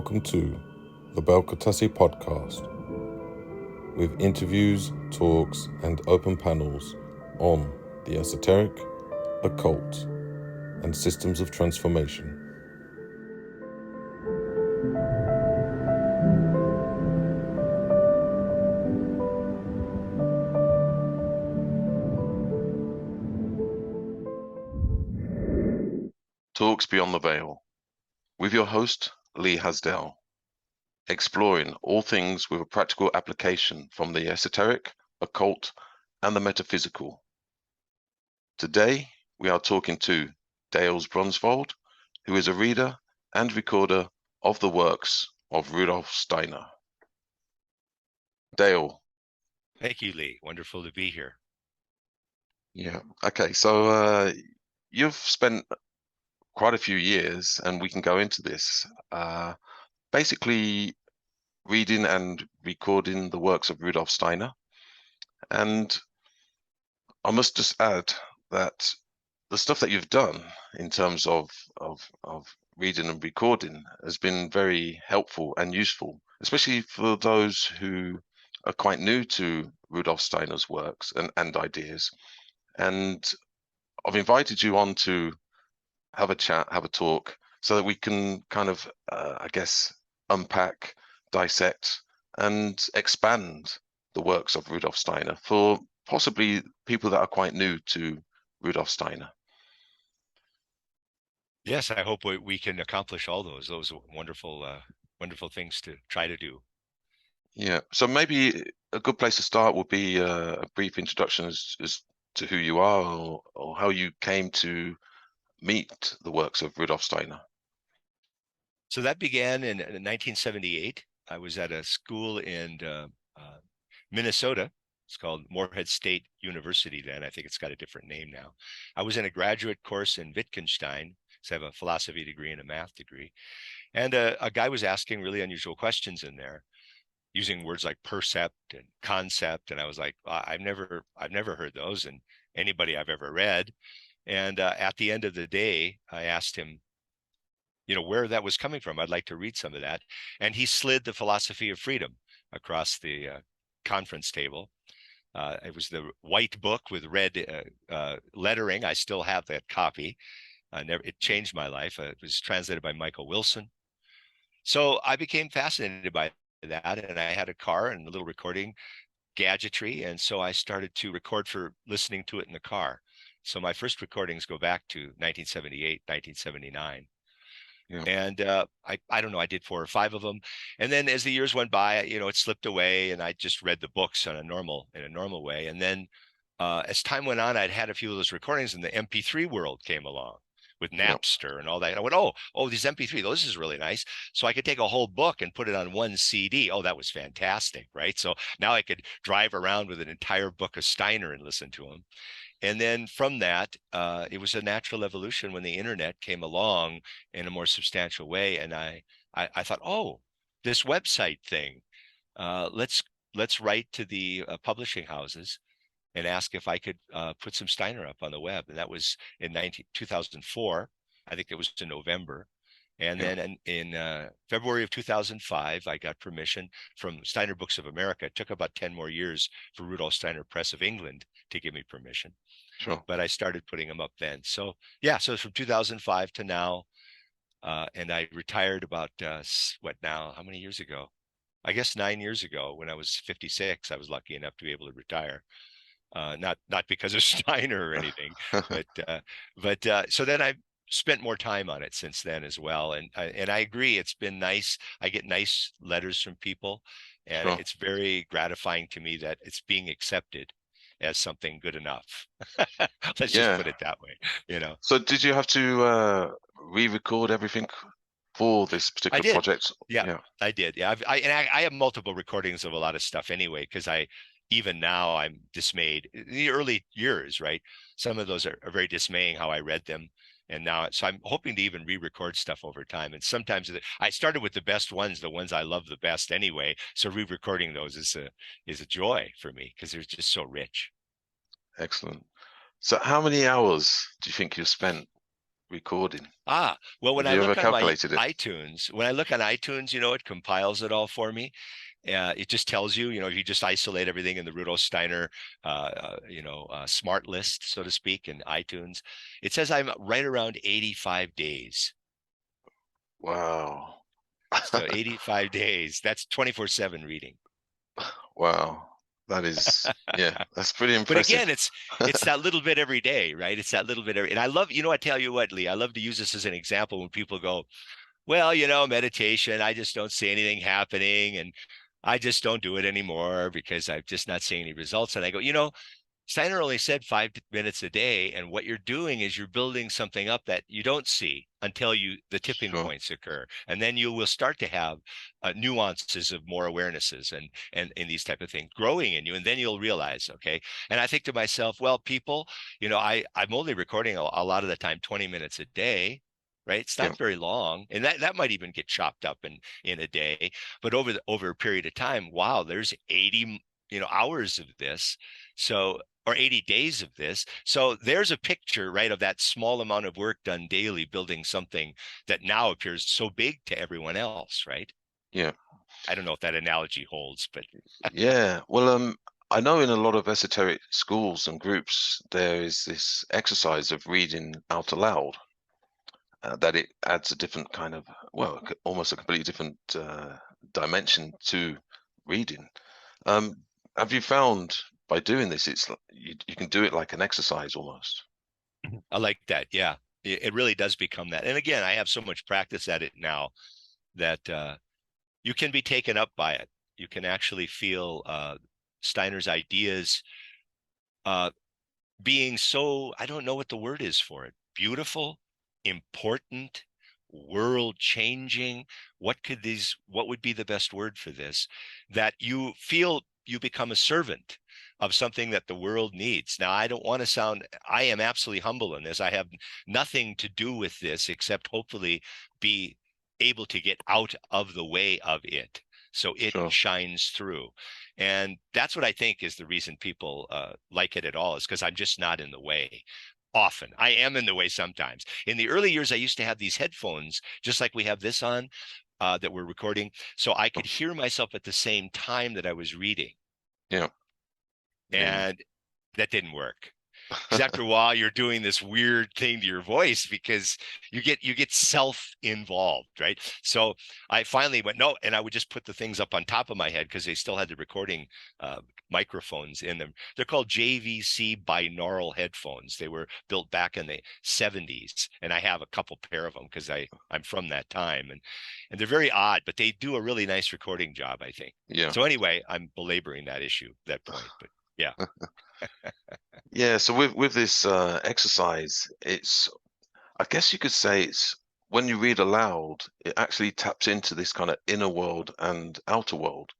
Welcome to the Belkatasi podcast, with interviews, talks, and open panels on the esoteric, occult, and systems of transformation. Talks Beyond the Veil, with your host, Lee Hasdell, exploring all things with a practical application from the esoteric, occult, and the metaphysical. Today, we are talking to Dale Brunsvold, who is a reader and recorder of the works of Rudolf Steiner. Dale. Thank you, Lee. Wonderful to be here. Yeah. Okay. So you've spent quite a few years, and we can go into this, basically reading and recording the works of Rudolf Steiner. And I must just add that the stuff that you've done in terms of reading and recording has been very helpful and useful, especially for those who are quite new to Rudolf Steiner's works and ideas. And I've invited you on to have a chat, have a talk, so that we can kind of, I guess, unpack, dissect, and expand the works of Rudolf Steiner for possibly people that are quite new to Rudolf Steiner. Yes, I hope we can accomplish all those wonderful things to try to do. Yeah, so maybe a good place to start would be a brief introduction as to who you are, or how you came to meet the works of Rudolf Steiner. So that began in 1978. I was at a school in Minnesota. It's called Morehead State University then. I think it's got a different name now. I was in a graduate course in Wittgenstein. So I have a philosophy degree and a math degree. And a guy was asking really unusual questions in there, using words like percept and concept. And I was like, I've never heard those in anybody I've ever read. And at the end of the day, I asked him, where that was coming from. I'd like to read some of that. And he slid the Philosophy of Freedom across the conference table. It was the white book with red lettering. I still have that copy. It changed my life. It was translated by Michael Wilson. So I became fascinated by that, and I had a car and a little recording gadgetry, and so I started to record for listening to it in the car. So my first recordings go back to 1978, 1979. Yeah. And I don't know, I did 4 or 5 of them. And then as the years went by, it slipped away, and I just read the books in a normal way. And then as time went on, I'd had a few of those recordings, and the MP3 world came along with Napster and all that. And I went, oh, these MP3, this is really nice. So I could take a whole book and put it on one CD. Oh, that was fantastic, right? So now I could drive around with an entire book of Steiner and listen to him. And then from that, it was a natural evolution when the internet came along in a more substantial way. And I thought, oh, this website thing, let's write to the publishing houses and ask if I could put some Steiner up on the web. And that was in 2004. I think it was in November. And then in February of 2005, I got permission from Steiner Books of America. It took about 10 more years for Rudolf Steiner Press of England to give me permission. Sure. But I started putting them up then. So yeah, so from 2005 to now. And I retired about, how many years ago? I guess 9 years ago. When I was 56, I was lucky enough to be able to retire. Not because of Steiner or anything, but so then I've spent more time on it since then as well. And I agree, it's been nice. I get nice letters from people, and It's very gratifying to me that it's being accepted as something good enough. Let's just put it that way, So did you have to re-record everything for this particular project? Yeah, I did. Yeah, I have multiple recordings of a lot of stuff anyway, because even now I'm dismayed. In the early years, right? Some of those are very dismaying how I read them. And now, so I'm hoping to even re-record stuff over time. And sometimes I started with the best ones, the ones I love the best anyway. So re-recording those is a joy for me, because they're just so rich. Excellent. So how many hours do you think you've spent recording? Well, when Have I you ever look on my calculated it? iTunes, it compiles it all for me. It just tells you, if you just isolate everything in the Rudolf Steiner, smart list, so to speak, in iTunes, it says I'm right around 85 days. Wow. So 85 days, that's 24/7 reading. Wow. That is, yeah, that's pretty But impressive. again, it's that little bit every day, right? It's that little bit and I love, I tell you what, Lee, I love to use this as an example when people go, well, meditation, I just don't see anything happening and I just don't do it anymore because I'm just not seeing any results. And I go, Steiner only said 5 minutes a day, and what you're doing is you're building something up that you don't see until the tipping Sure. points occur, and then you will start to have nuances of more awarenesses and these type of things growing in you, and then you'll realize, okay. And I think to myself, well, people, I'm only recording a lot of the time 20 minutes a day. Right, it's Yeah. not very long, and that might even get chopped up in a day. But over a period of time, wow, there's 80 hours of this. So, or 80 days of this. So there's a picture, right, of that small amount of work done daily, building something that now appears so big to everyone else, right? Yeah. I don't know if that analogy holds, but Yeah. Well, I know in a lot of esoteric schools and groups, there is this exercise of reading out aloud, that it adds a different kind of, well, almost a completely different dimension to reading. Um, have you found by doing this, you can do it like an exercise almost? I like that. Yeah, it really does become that. And again, I have so much practice at it now that you can be taken up by it. You can actually feel Steiner's ideas uh, being so, I don't know what the word is for it, beautiful, important, world changing. What would be the best word for this? That you feel you become a servant of something that the world needs. Now, I don't want to I am absolutely humble in this. I have nothing to do with this except hopefully be able to get out of the way of it so it Sure. shines through. And that's what I think is the reason people like it at all, is because I'm just not in the way. Often I am in the way sometimes. In the early years, I used to have these headphones, just like we have this on, that we're recording, so I could hear myself at the same time that I was reading. Yeah. Yeah. And that didn't work, because after a while you're doing this weird thing to your voice because you get self-involved, right? So I finally went no, and I would just put the things up on top of my head because they still had the recording microphones in them. They're called JVC binaural headphones. They were built back in the 70s, and I have a couple pair of them because I'm from that time, and they're very odd, but they do a really nice recording job, I think. Yeah. So anyway, I'm belaboring that point, but yeah. Yeah. So with this exercise, I guess you could say it's when you read aloud, it actually taps into this kind of inner world and outer world,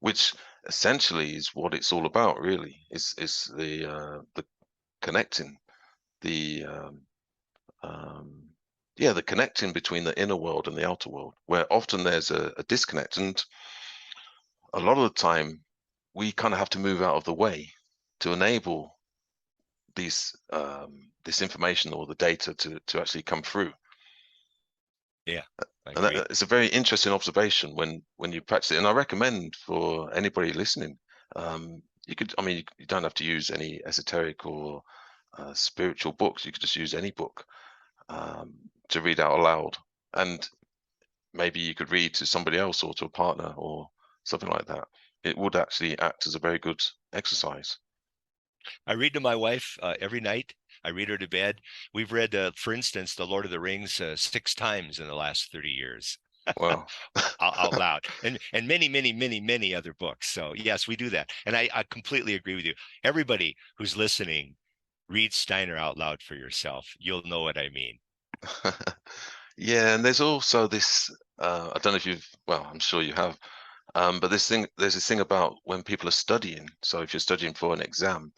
which essentially is what it's all about, really. It's the connecting, the yeah, the connecting between the inner world and the outer world, where often there's a disconnect, and a lot of the time we kind of have to move out of the way to enable this information or the data to actually come through. Yeah, I And agree. it's a very interesting observation when you practice it. And I recommend for anybody listening, you could, I mean, you don't have to use any esoteric or spiritual books. You could just use any book to read out aloud. And maybe you could read to somebody else or to a partner or something like that. It would actually act as a very good exercise. I read to my wife every night. I read her to bed. We've read, for instance, The Lord of the Rings 6 times in the last 30 years Well, out loud, and many, many, many, many other books. So yes, we do that. And I completely agree with you. Everybody who's listening, read Steiner out loud for yourself. You'll know what I mean. yeah, and there's also this, I don't know if you've, well, I'm sure you have, but there's this thing about when people are studying. So if you're studying for an exam,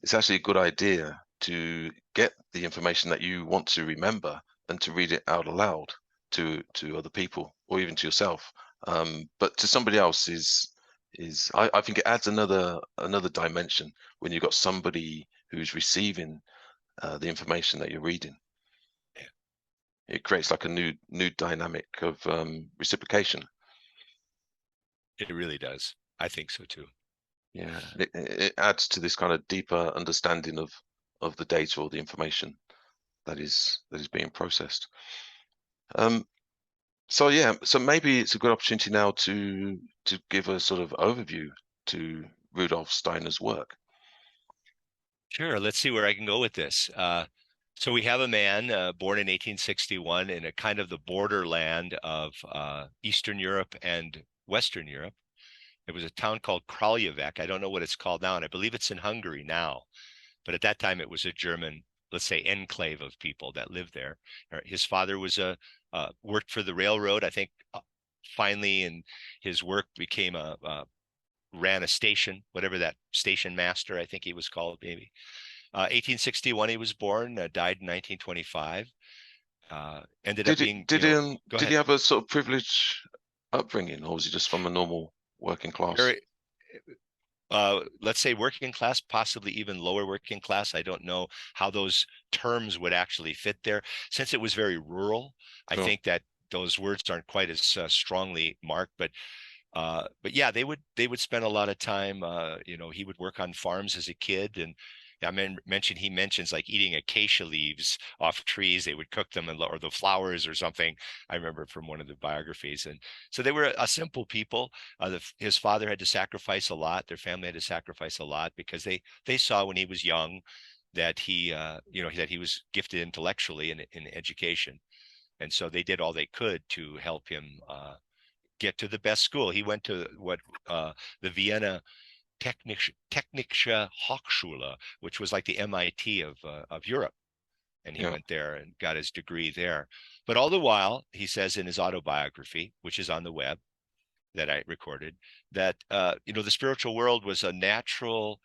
it's actually a good idea to get the information that you want to remember and to read it out aloud to other people or even to yourself. But to somebody else I think it adds another dimension when you've got somebody who's receiving the information that you're reading. it creates like a new dynamic of reciprocation. It really does. I think so too. Yeah, it adds to this kind of deeper understanding of the data or the information that is being processed. So yeah, so maybe it's a good opportunity now to give a sort of overview to Rudolf Steiner's work. Sure. Let's see where I can go with this. So we have a man born in 1861 in a kind of the borderland of Eastern Europe and Western Europe. It was a town called Kraljevec. I don't know what it's called now, and I believe it's in Hungary now. But at that time, it was a German, let's say, enclave of people that lived there. His father was worked for the railroad. I think finally, in his work became ran a station, whatever that station master, I think he was called, maybe. 1861, he was born, died in 1925. Ended up being, go Did he ahead. have a sort of privileged upbringing, or was he just from a normal working class? Very, let's say working class, possibly even lower working class. I don't know how those terms would actually fit there. Since it was very rural, I Sure. think that those words aren't quite as strongly marked, but yeah, they would spend a lot of time. He would work on farms as a kid, and he mentions like eating acacia leaves off trees. They would cook them or the flowers or something. I remember from one of the biographies, and so they were a simple people. His father had to sacrifice a lot. Their family had to sacrifice a lot because they saw when he was young that that he was gifted intellectually in education, and so they did all they could to help him get to the best school. He went to what the Vienna Technische Hochschule, which was like the MIT of Europe, and he Yeah. went there and got his degree there. But all the while, he says in his autobiography, which is on the web that I recorded, that the spiritual world was a natural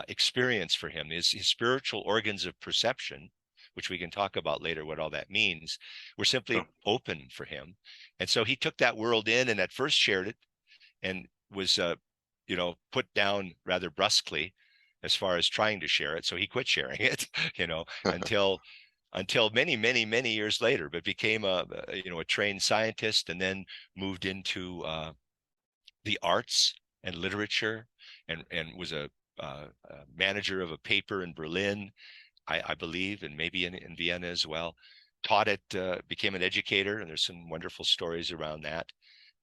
experience for him. His spiritual organs of perception, which we can talk about later what all that means, were Sure. simply open for him. And so he took that world in and at first shared it and was, put down rather brusquely as far as trying to share it. So he quit sharing it, until many, many, many years later, but became a trained scientist and then moved into the arts and literature and was a manager of a paper in Berlin, I believe, and maybe in Vienna as well. Taught it, became an educator, and there's some wonderful stories around that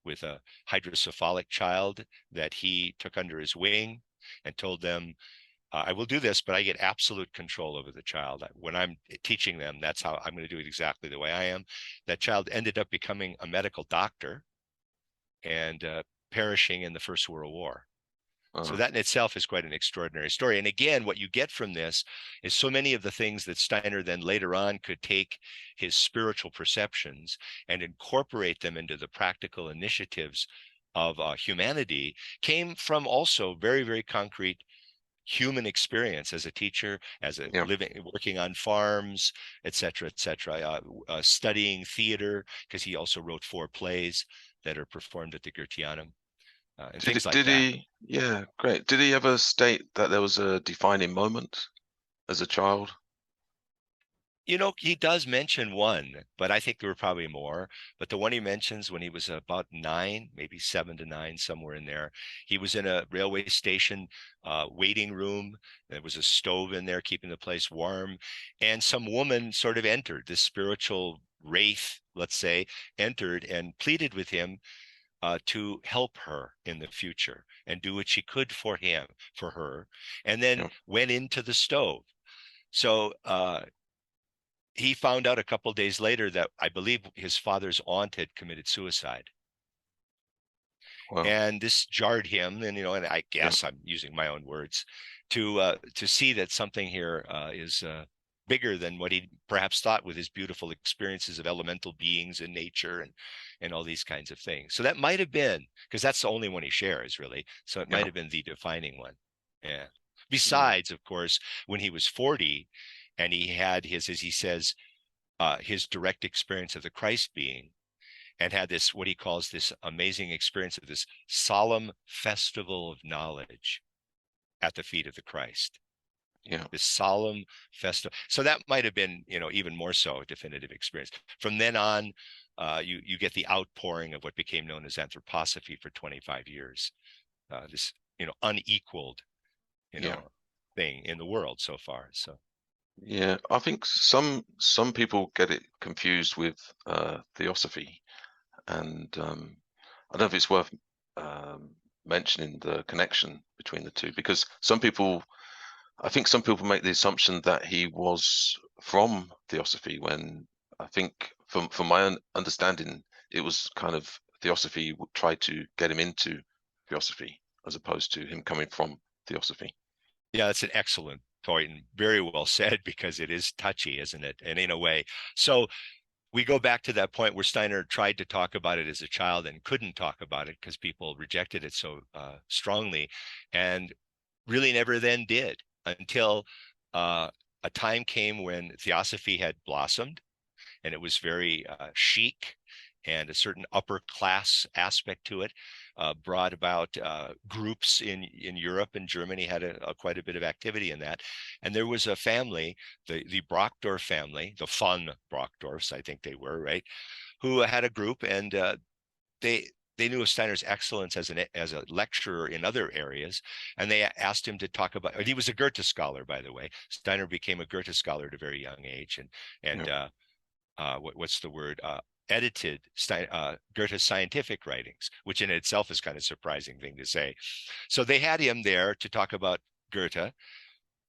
with a hydrocephalic child that he took under his wing and told them, I will do this, but I get absolute control over the child. When I'm teaching them, that's how I'm going to do it exactly the way I am. That child ended up becoming a medical doctor and perishing in the First World War. So that in itself is quite an extraordinary story. And again, what you get from this is so many of the things that Steiner then later on could take his spiritual perceptions and incorporate them into the practical initiatives of humanity came from also very, very concrete human experience as a teacher, as a Yeah. working on farms, et cetera, studying theater, because he also wrote 4 plays that are performed at the Goetheanum. And things like Did that. he? Yeah, great. Did he ever state that there was a defining moment as a child? He does mention one, but I think there were probably more. But the one he mentions when he was about 9, maybe 7 to 9, somewhere in there, he was in a railway station waiting room. There was a stove in there keeping the place warm. And some woman sort of entered, this spiritual wraith, let's say, entered and pleaded with him to help her in the future and do what she could for her, and then Yeah. went into the stove. So he found out a couple of days later that I believe his father's aunt had committed suicide. Wow. And this jarred him, and I Yeah. guess I'm using my own words to see that something here is bigger than what he perhaps thought with his beautiful experiences of elemental beings in nature and all these kinds of things. So that might have been, because that's the only one he shares, really. So it might Yeah. have been the defining one. Yeah. Mm. Besides, of course, when he was 40 and he had as he says, his direct experience of the Christ being, and had this, what he calls this amazing experience of this solemn festival of knowledge at the feet of the Christ. Yeah. this solemn festival. So that might have been, even more so a definitive experience. From then on, you get the outpouring of what became known as anthroposophy for 25 years. This, unequaled, Yeah. thing in the world so far. So Yeah. I think some people get it confused with Theosophy, and I don't know if it's worth um, mentioning the connection between the two, because I think some people make the assumption that he was from Theosophy, when I think, from my own understanding, it was kind of Theosophy would try to get him into Theosophy, as opposed to him coming from Theosophy. yeah, that's an excellent point and very well said, because it is touchy, isn't it? And in a way, so we go back to that point where Steiner tried to talk about it as a child and couldn't talk about it because people rejected it so strongly, and really never then did, until a time came when Theosophy had blossomed, and it was very chic, and a certain upper class aspect to it brought about groups in Europe, and Germany had quite a bit of activity in that. And there was a family, the Brockdorf family, the von Brockdorfs, I think they were, right, who had a group, and they knew of Steiner's excellence as a lecturer in other areas, and they asked him to talk about. And he was a Goethe scholar, by the way. Steiner became a Goethe scholar at a very young age, and Yeah. what's the word? Edited Goethe's scientific writings, which in itself is kind of surprising thing to say. So they had him there to talk about Goethe,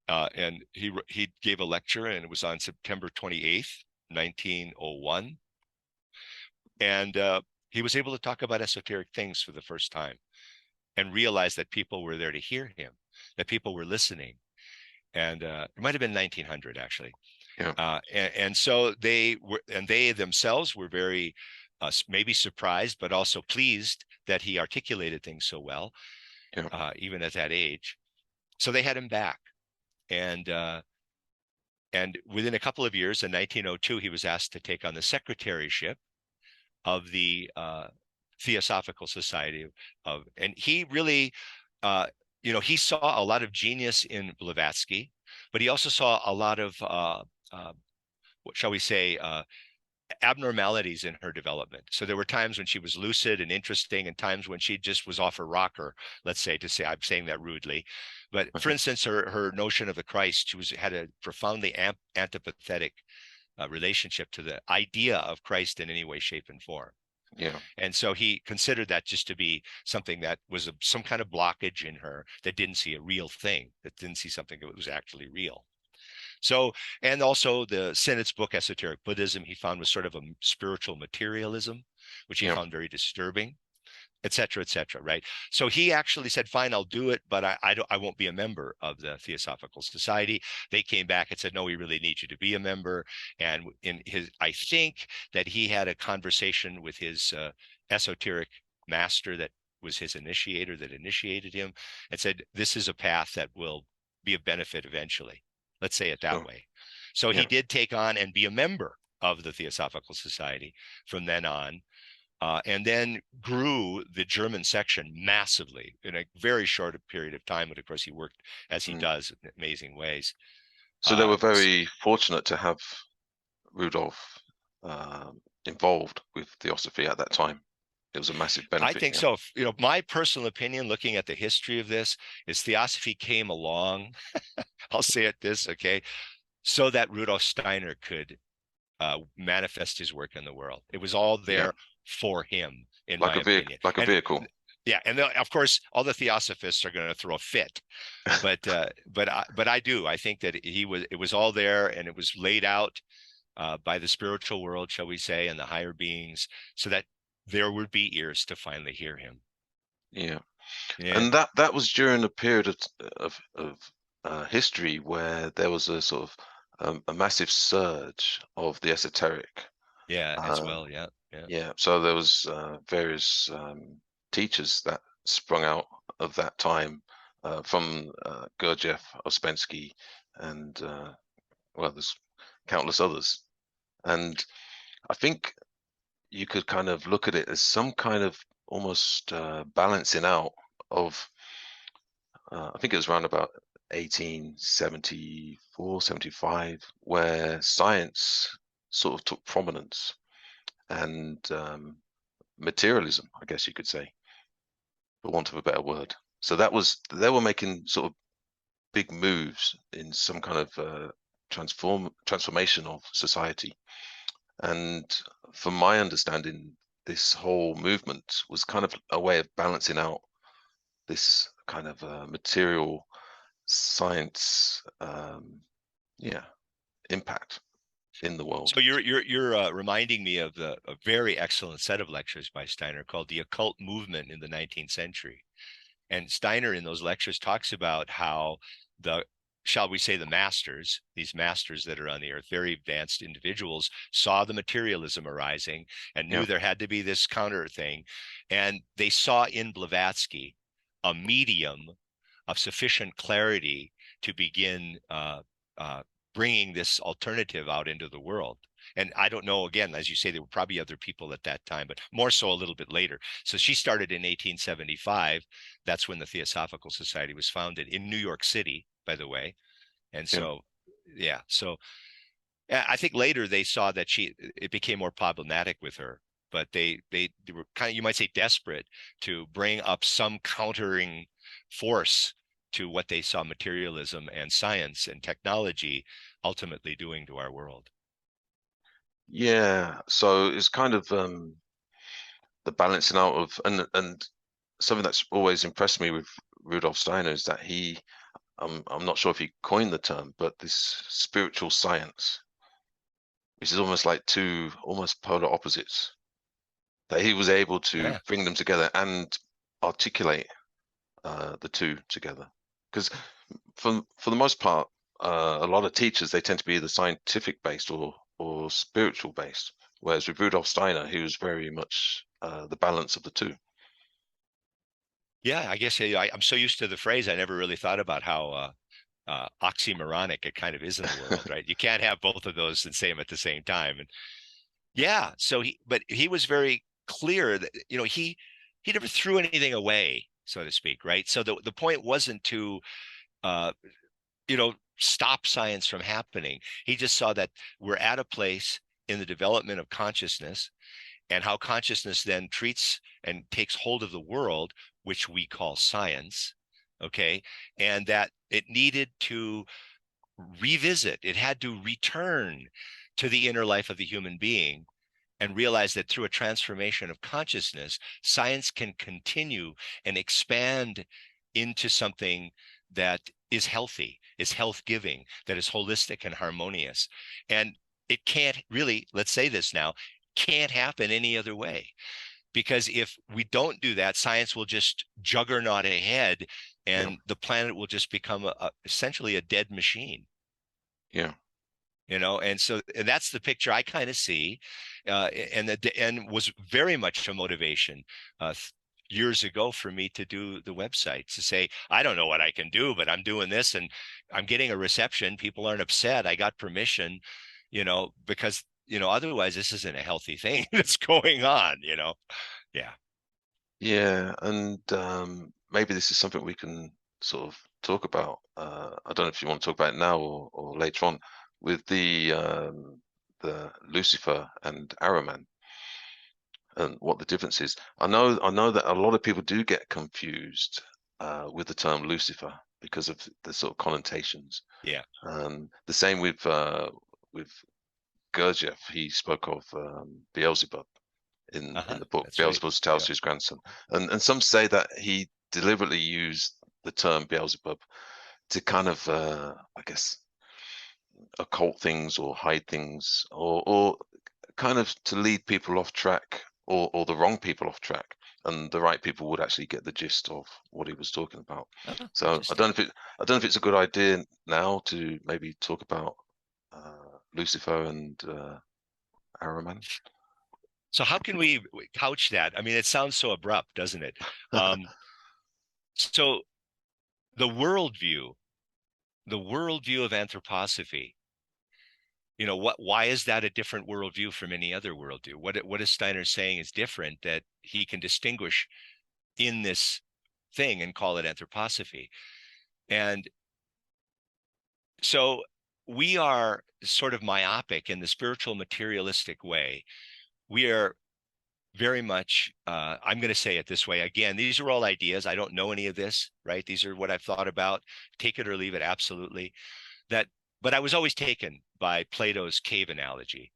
and he gave a lecture, and it was on September 28th, 1901, and he was able to talk about esoteric things for the first time, and realized that people were there to hear him, that people were listening, and it might have been 1900 actually. Yeah. And so they themselves were very maybe surprised, but also pleased that he articulated things so well, Yeah. even at that age. So they had him back, and within a couple of years, in 1902, he was asked to take on the secretaryship of the Theosophical Society and he really, he saw a lot of genius in Blavatsky, but he also saw a lot of what shall we say, abnormalities in her development. So there were times when she was lucid and interesting, and times when she just was off her rocker, let's say, I'm saying that rudely. But for instance, her notion of the Christ, had a profoundly antipathetic relationship to the idea of Christ in any way, shape, and form. Yeah. And so he considered that just to be something that was some kind of blockage in her, that didn't see a real thing, that didn't see something that was actually real. So, and also the Sinnott's book, Esoteric Buddhism, he found was sort of a spiritual materialism, which he Yeah. found very disturbing, et cetera, right? So he actually said, fine, I'll do it, but I won't be a member of the Theosophical Society. They came back and said, no, we really need you to be a member. And I think that he had a conversation with his esoteric master that was his initiator, that initiated him, and said, this is a path that will be of benefit eventually. Let's say it that way. So he Yeah. did take on and be a member of the Theosophical Society from then on. And then grew the German section massively in a very short period of time. But of course, he worked as he does in amazing ways. So they were very fortunate to have Rudolf involved with Theosophy at that time. It was a massive I benefit. think Yeah. so. My personal opinion, looking at the history of this, is Theosophy came along. I'll say it this, okay, so that Rudolf Steiner could manifest his work in the world. It was all Yeah. there for him, in Like my a vehicle. opinion. Like a And vehicle. yeah, and of course, all the Theosophists are going to throw a fit, but I do. I think that it was all there, and it was laid out by the spiritual world, shall we say, and the higher beings, so that there would be ears to finally hear him. Yeah. Yeah, And that was during a period of history where there was a sort of a massive surge of the esoteric. yeah, as Um, well. Yeah, yeah, yeah. So there was various teachers that sprung out of that time, from Gurdjieff, Ouspensky, and well, there's countless others. And I think you could kind of look at it as some kind of almost balancing out of, I think it was around about 1874, 75, where science sort of took prominence, and materialism, I guess you could say, for want of a better word. So they were making sort of big moves in some kind of transformation of society. And from my understanding, this whole movement was kind of a way of balancing out this kind of material science, yeah, impact in the world. So you're reminding me of a very excellent set of lectures by Steiner called The Occult Movement in the 19th Century. And Steiner in those lectures talks about how shall we say, the masters, these masters that are on the earth, very advanced individuals, saw the materialism arising and knew Yeah, there had to be this counter thing. And they saw in Blavatsky a medium of sufficient clarity to begin bringing this alternative out into the world. And I don't know, again, as you say, there were probably other people at that time, but more so a little bit later. So she started in 1875. That's when the Theosophical Society was founded in New York City, by the way. And yeah. so, yeah. So I think later they saw that it became more problematic with her, but they were kind of, you might say, desperate to bring up some countering force to what they saw materialism and science and technology ultimately doing to our world. Yeah, so it's kind of the balancing out of, and something that's always impressed me with Rudolf Steiner is that I'm not sure if he coined the term, but this spiritual science, which is almost like two almost polar opposites, that he was able to Yeah. bring them together and articulate the two together. Because for the most part, a lot of teachers, they tend to be either scientific based or spiritual based, whereas with Rudolf Steiner, he was very much the balance of the two. Yeah, I guess I'm so used to the phrase, I never really thought about how oxymoronic it kind of is in the world, right? You can't have both of those and say them at the same time. And yeah, but he was very clear that, he never threw anything away, so to speak, right? So the point wasn't to, uh, stop science from happening. He just saw that we're at a place in the development of consciousness, and how consciousness then treats and takes hold of the world, which we call science. Okay. And that it needed to revisit, it had to return to the inner life of the human being and realize that through a transformation of consciousness, science can continue and expand into something that is healthy, is health giving, that is holistic and harmonious. And it can't really, let's say this now, can't happen any other way. Because if we don't do that, science will just juggernaut ahead, Yeah, and the planet will just become essentially a dead machine. yeah, And so that's the picture I kind of see, and was very much a motivation years ago for me to do the website, to say, I don't know what I can do, but I'm doing this and I'm getting a reception. People aren't upset. I got permission, because, otherwise this isn't a healthy thing that's going on. Yeah. yeah. And maybe this is something we can sort of talk about. I don't know if you want to talk about it now or later on with the Lucifer and Araman and what the difference is. I know that a lot of people do get confused with the term Lucifer because of the sort of connotations. Yeah. The same with Gurdjieff. He spoke of Beelzebub in the book. That's right. Beelzebub's Tales Yeah. to His Grandson, and some say that he deliberately used the term Beelzebub to kind of I guess occult things or hide things or kind of to lead people off track or the wrong people off track, and the right people would actually get the gist of what he was talking about. Oh, So interesting. I don't know if it's a good idea now to maybe talk about Lucifer and Araman. So how can we couch that? I mean, it sounds so abrupt, doesn't it? So the worldview, the worldview of anthroposophy, why is that a different worldview from any other worldview? What is Steiner saying is different that he can distinguish in this thing and call it anthroposophy? And So we are sort of myopic in the spiritual materialistic way. We are very much, I'm going to say it this way. Again, these are all ideas. I don't know any of this, right? These are what I've thought about. Take it or leave it, absolutely. That, but I was always taken by Plato's cave analogy.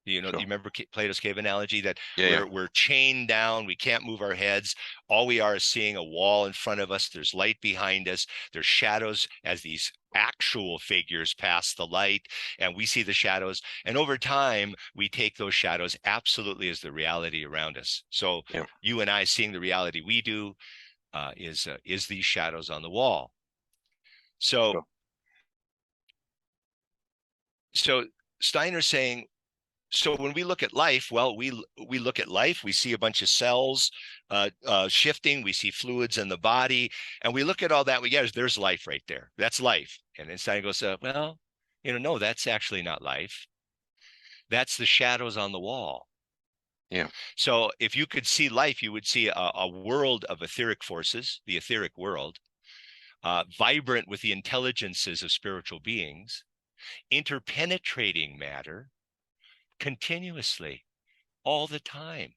You know, you Sure. remember Plato's cave analogy that Yeah, yeah, we're chained down, we can't move our heads. All we are is seeing a wall in front of us. There's light behind us. There's shadows as these actual figures pass the light, and we see the shadows. And over time, we take those shadows absolutely as the reality around us. So yeah. you and I seeing the reality we do is these shadows on the wall. So Sure. so Steiner's saying, so when we look at life, well, we look at life, we see a bunch of cells shifting, we see fluids in the body, and we look at all that. We get there's life right there. That's life. And then Steiner goes, well, no, that's actually not life. That's the shadows on the wall. Yeah, So if you could see life, you would see a world of etheric forces, the etheric world, vibrant with the intelligences of spiritual beings, interpenetrating matter continuously, all the time.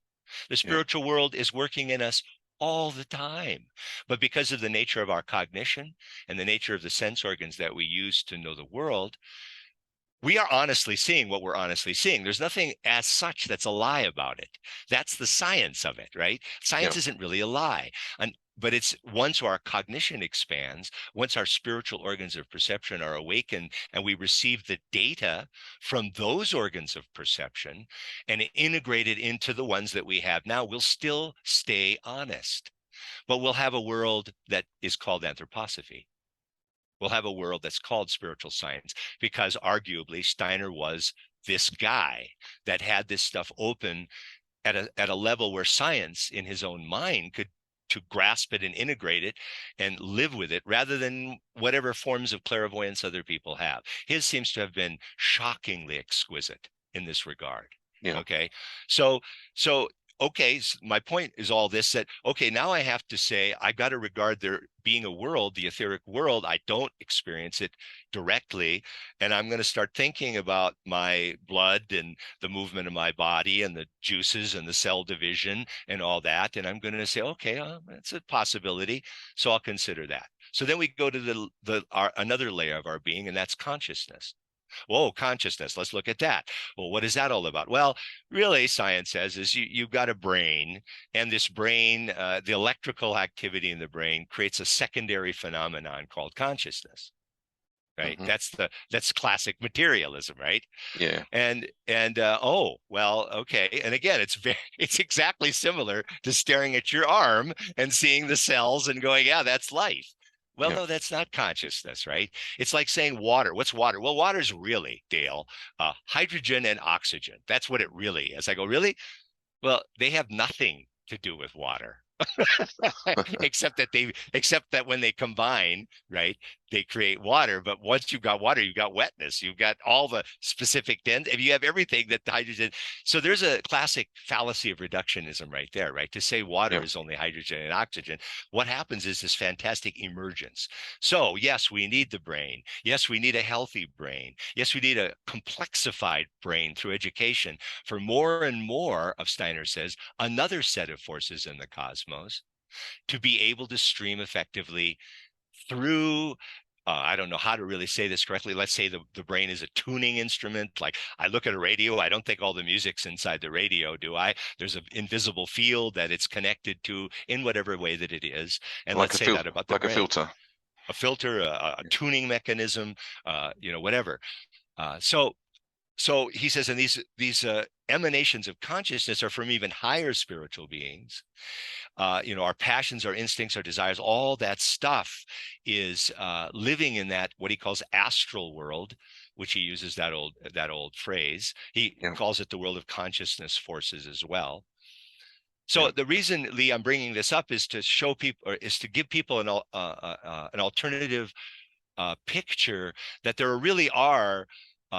The yeah, spiritual world is working in us all the time. But because of the nature of our cognition and the nature of the sense organs that we use to know the world, we are honestly seeing what we're honestly seeing. There's nothing as such that's a lie about it. That's the science of it, right? yeah, Science isn't really a lie. But it's once our cognition expands, once our spiritual organs of perception are awakened and we receive the data from those organs of perception and integrate it into the ones that we have now, we'll still stay honest. But we'll have a world that is called anthroposophy. We'll have a world that's called spiritual science because arguably Steiner was this guy that had this stuff open at a level where science in his own mind could to grasp it and integrate it and live with it rather than whatever forms of clairvoyance other people have. His seems to have been shockingly exquisite in this regard. yeah, Okay. So okay, my point is all this, that okay, now I have to say I got to regard there being a world, the etheric world. I don't experience it directly, and I'm going to start thinking about my blood and the movement of my body and the juices and the cell division and all that, and I'm going to say, okay, that's a possibility, so I'll consider that. So then we go to another layer of our being, and that's consciousness. Whoa, consciousness. Let's look at that. Well, what is that all about? Well, really, science says is you've got a brain, and this brain, the electrical activity in the brain creates a secondary phenomenon called consciousness. Right. hmm That's classic materialism, right? yeah, And oh well, okay. And again, it's exactly similar to staring at your arm and seeing the cells and going, yeah, that's life. Well, yeah, no, that's not consciousness, right? It's like saying water. What's water? Well, water's really, Dale, hydrogen and oxygen. That's what it really is. I go, really? Well, they have nothing to do with water. except that when they combine, right, they create water. But once you've got water, you've got wetness, you've got all the specific dens, and you have everything that the hydrogen. So there's a classic fallacy of reductionism right there, right? To say water yeah, is only hydrogen and oxygen. What happens is this fantastic emergence. So yes, we need the brain. Yes, we need a healthy brain. Yes, we need a complexified brain through education for more and more of, Steiner says, another set of forces in the cosmos to be able to stream effectively through I don't know how to really say this correctly. Let's say the brain is a tuning instrument. Like I look at a radio, I don't think all the music's inside the radio, do I? There's an invisible field that it's connected to in whatever way that it is. And let's say that about the like a brain. filter. A filter, a tuning mechanism, whatever. So he says, and these emanations of consciousness are from even higher spiritual beings. Our passions, our instincts, our desires, all that stuff is living in that what he calls astral world, which he uses that old phrase. He Yeah, calls it the world of consciousness forces as well. yeah, So the reason, Lee, I'm bringing this up is to show people, or is to give people an alternative picture that there really are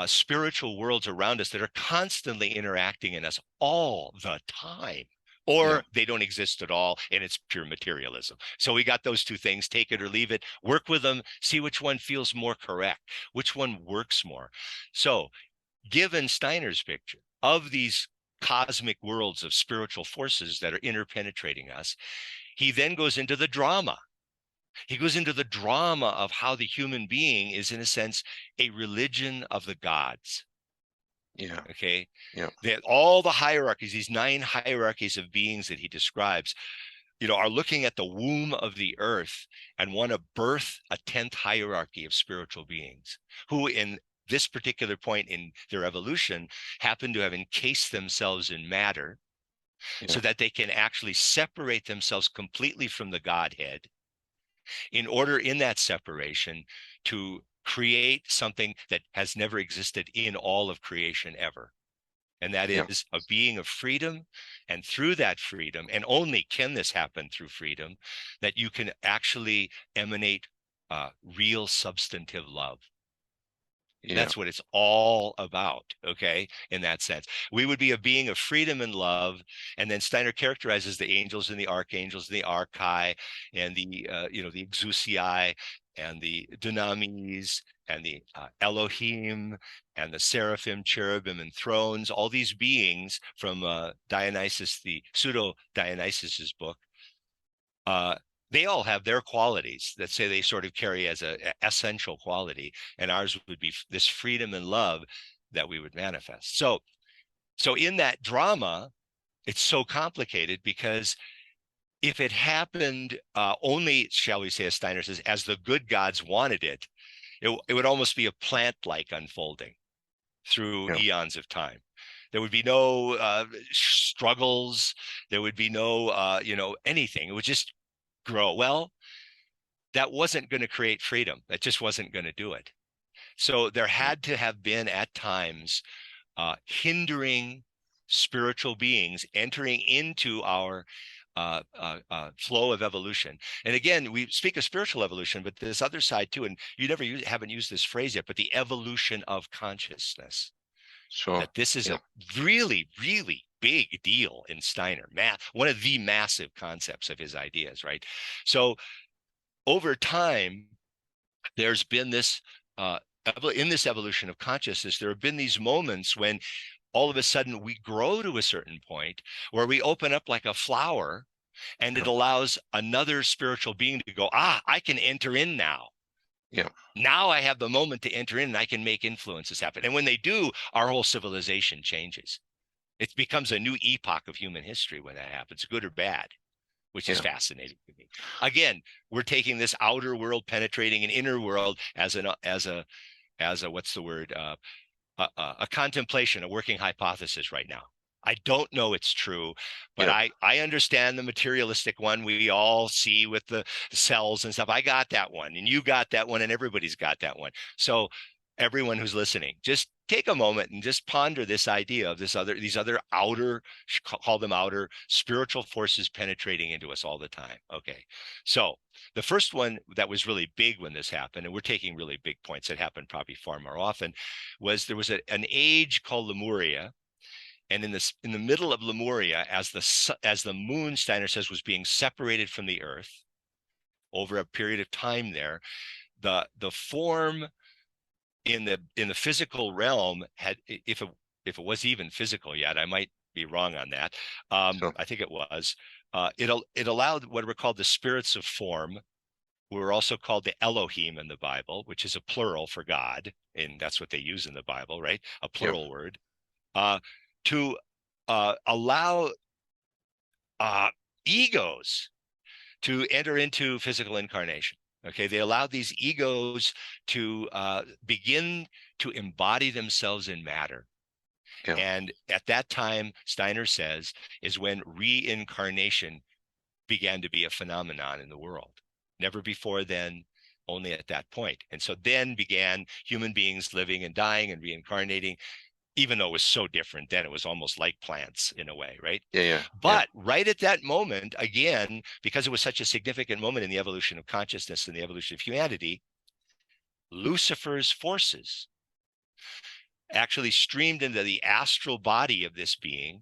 spiritual worlds around us that are constantly interacting in us all the time, or they don't exist at all and it's pure materialism. So we got those two things, take it or leave it, work with them, see which one feels more correct, which one works more. So given Steiner's picture of these cosmic worlds of spiritual forces that are interpenetrating us, he then goes into the drama. He goes into the drama of how the human being is, in a sense, a religion of the gods. Yeah. Okay. Yeah. That all the hierarchies, these 9 hierarchies of beings that he describes, are looking at the womb of the earth and want to birth a 10th hierarchy of spiritual beings who, in this particular point in their evolution, happen to have encased themselves in matter so that they can actually separate themselves completely from the Godhead in order, in that separation, to create something that has never existed in all of creation ever. And that is a being of freedom. And through that freedom, and only can this happen through freedom, that you can actually emanate real substantive love. That's what it's all about, okay, in that sense. We would be a being of freedom and love. And then Steiner characterizes the angels and the archangels and the archai and the, the exousiai and the dynamis and the Elohim and the seraphim, cherubim, and thrones, all these beings from Dionysus, the pseudo-Dionysus's book. They all have their qualities that say they sort of carry as a essential quality, and ours would be this freedom and love that we would manifest. So in that drama, it's so complicated because if it happened only, shall we say, as Steiner says, as the good gods wanted it, it would almost be a plant-like unfolding through eons of time. There would be no struggles. There would be no, anything. It would just grow. Well, that wasn't going to create freedom. That just wasn't going to do it. So there had to have been at times hindering spiritual beings entering into our flow of evolution. And again, we speak of spiritual evolution, but this other side too, and you haven't used this phrase yet, but the evolution of consciousness. Sure. That this is a really, really big deal in Steiner, one of the massive concepts of his ideas, right? So over time, there's been this, in this evolution of consciousness, there have been these moments when all of a sudden we grow to a certain point where we open up like a flower and it allows another spiritual being to go, I can enter in now. Now I have the moment to enter in and I can make influences happen. And when they do, our whole civilization changes. It becomes a new epoch of human history when that happens, good or bad, which is fascinating to me. Again, we're taking this outer world penetrating an inner world as a what's the word? A contemplation, a working hypothesis right now. I don't know it's true, but I understand the materialistic one we all see with the cells and stuff. I got that one, and you got that one, and everybody's got that one. So everyone who's listening, just take a moment and just ponder this idea of these other outer, call them outer spiritual forces penetrating into us all the time. Okay. So the first one that was really big when this happened, and we're taking really big points that happened probably far more often, was there was an age called Lemuria. And in the middle of Lemuria, as the moon, Steiner says, was being separated from the earth over a period of time there, the form in the physical realm had, if it was even physical yet, I might be wrong on that. I think it was. It allowed what were called the spirits of form, who were also called the Elohim in the Bible, which is a plural for God, and that's what they use in the Bible, right? A plural word. To allow egos to enter into physical incarnation. Okay, they allowed these egos to begin to embody themselves in matter. And at that time, Steiner says, is when reincarnation began to be a phenomenon in the world. Never before then, only at that point. And so then began human beings living and dying and reincarnating, even though it was so different then. It was almost like plants in a way, right? But right at that moment, again, because it was such a significant moment in the evolution of consciousness and the evolution of humanity, Lucifer's forces actually streamed into the astral body of this being,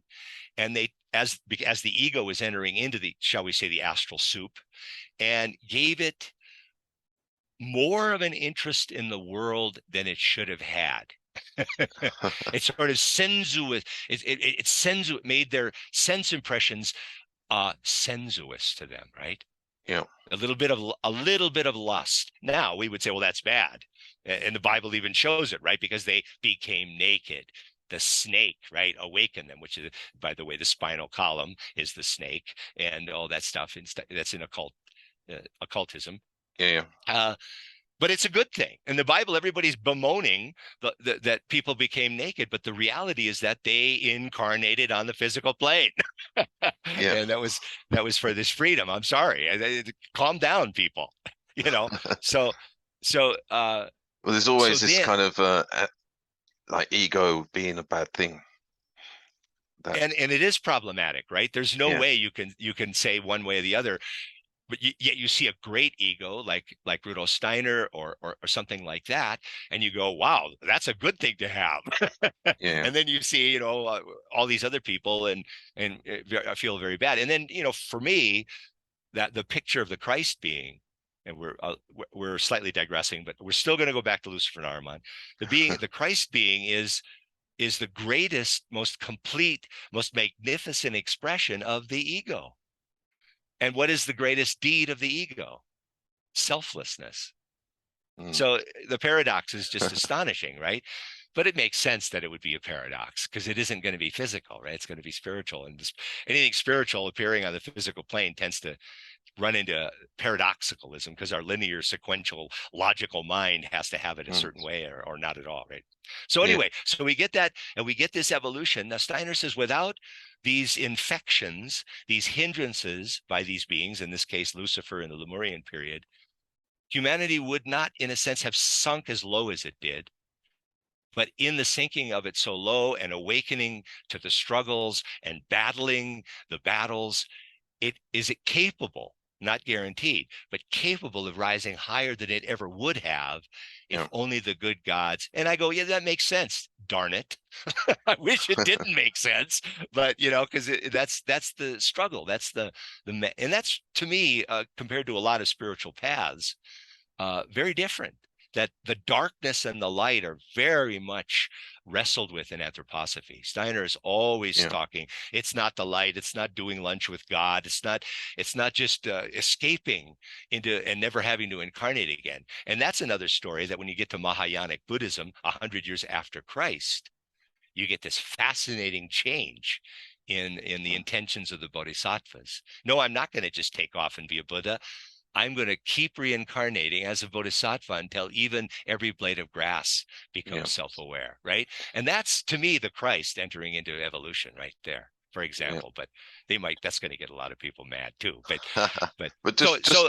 and they as the ego is entering into the, shall we say, the astral soup, and gave it more of an interest in the world than it should have had. It sort of sensuous, it made their sense impressions sensuous to them, right? Yeah. A little bit of lust. Now we would say, well, that's bad. And the Bible even shows it, right? Because they became naked. The snake, right, awakened them, which is, by the way, the spinal column is the snake, and all that stuff. That's in occultism. Yeah. But it's a good thing. In the Bible, everybody's bemoaning that people became naked, but the reality is that they incarnated on the physical plane. Yeah. And that was for this freedom. I'm sorry. Calm down, people. So Well, there's always this kind of like ego being a bad thing. And it is problematic, right? There's no way you can say one way or the other. But yet you see a great ego like Rudolf Steiner or something like that, and you go, wow, that's a good thing to have. And then you see, all these other people, and I feel very bad. And then, for me, that the picture of the Christ being, and we're slightly digressing, but we're still going to go back to Lucifer and Ahriman. The Christ being is the greatest, most complete, most magnificent expression of the ego. And what is the greatest deed of the ego? Selflessness. So the paradox is just astonishing, right? But it makes sense that it would be a paradox, because it isn't going to be physical, right? It's going to be spiritual. And anything spiritual appearing on the physical plane tends to run into paradoxicalism, because our linear, sequential, logical mind has to have it a certain way or not at all, right? So anyway, so we get that, and we get this evolution. Now Steiner says, without these infections, these hindrances by these beings, in this case Lucifer in the Lemurian period, humanity would not, in a sense, have sunk as low as it did. But in the sinking of it so low and awakening to the struggles and battling the battles, it capable, not guaranteed, but capable of rising higher than it ever would have if only the good gods. And I go, yeah, that makes sense. Darn it. I wish it didn't make sense, but because that's the struggle. That's and that's, to me, compared to a lot of spiritual paths, very different. That the darkness and the light are very much wrestled with in anthroposophy. Steiner is always talking. It's not the light. It's not doing lunch with God. It's not just escaping into and never having to incarnate again. And that's another story, that when you get to Mahayanic Buddhism, 100 years after Christ, you get this fascinating change in the intentions of the bodhisattvas. No, I'm not going to just take off and be a Buddha. I'm going to keep reincarnating as a bodhisattva until even every blade of grass becomes self-aware, right? And that's, to me, the Christ entering into evolution right there, for example. But that's going to get a lot of people mad too. But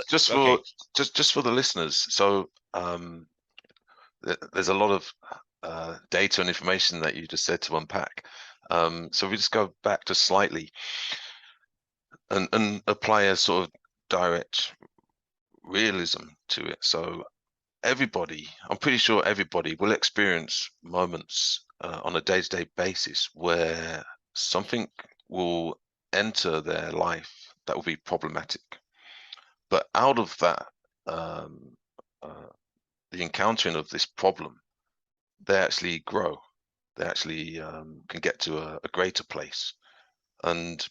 just for the listeners, so there's a lot of data and information that you just said to unpack. So we just go back to slightly and apply a sort of direct realism to it. So I'm pretty sure everybody will experience moments on a day-to-day basis where something will enter their life that will be problematic. But out of that, the encountering of this problem, they actually grow. They actually can get to a greater place. And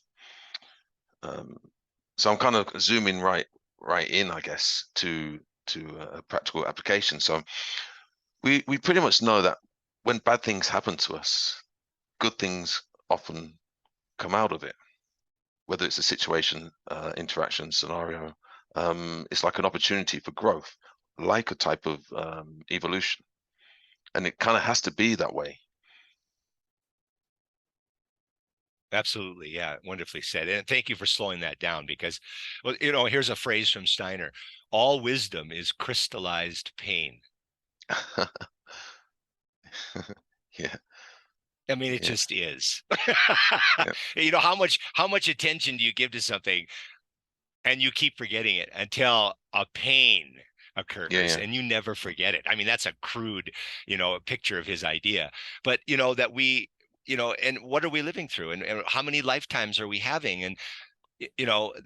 so I'm kind of zooming right in, I guess, to a practical application. So we pretty much know that when bad things happen to us, good things often come out of it. Whether it's a situation, interaction, scenario, it's like an opportunity for growth, like a type of evolution. And it kind of has to be that way. Absolutely. Yeah. Wonderfully said. And thank you for slowing that down, because, well, here's a phrase from Steiner: all wisdom is crystallized pain. Yeah. I mean, it just is. How much attention do you give to something and you keep forgetting it until a pain occurs and you never forget it? I mean, that's a crude, picture of his idea. But, that and what are we living through, and how many lifetimes are we having? And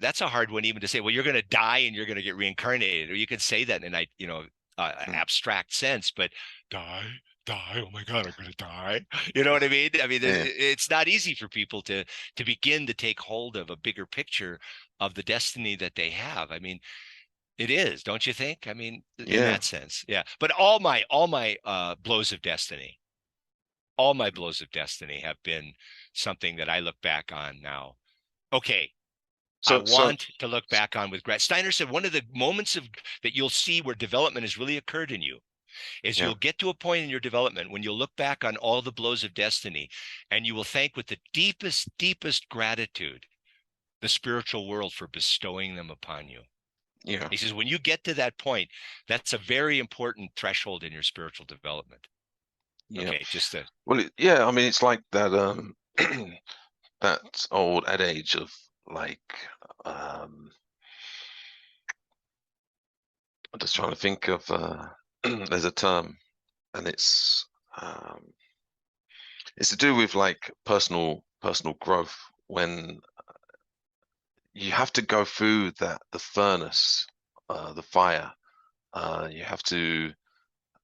that's a hard one even to say, well, you're going to die and you're going to get reincarnated, or you could say that in Mm. abstract sense, but die, die, oh my God, I'm going to die. You know what I mean? I mean, Yeah. it's not easy for people to begin to take hold of a bigger picture of the destiny that they have. I mean, it is, don't you think? I mean, in Yeah. that sense, yeah. But all my blows of destiny have been something that I look back on now. Okay, I So want to look back on with gratitude. Steiner said one of the moments of that you'll see where development has really occurred in you is yeah. you'll get to a point in your development when you'll look back on all the blows of destiny, and you will thank with the deepest gratitude the spiritual world for bestowing them upon you. Yeah. He says when you get to that point, that's a very important threshold in your spiritual development. Yeah. Okay, just to Well, yeah, I mean, it's like that that old adage of like um I'm just trying to think of there's a term, and it's to do with like personal growth, when you have to go through the furnace, the fire. You have to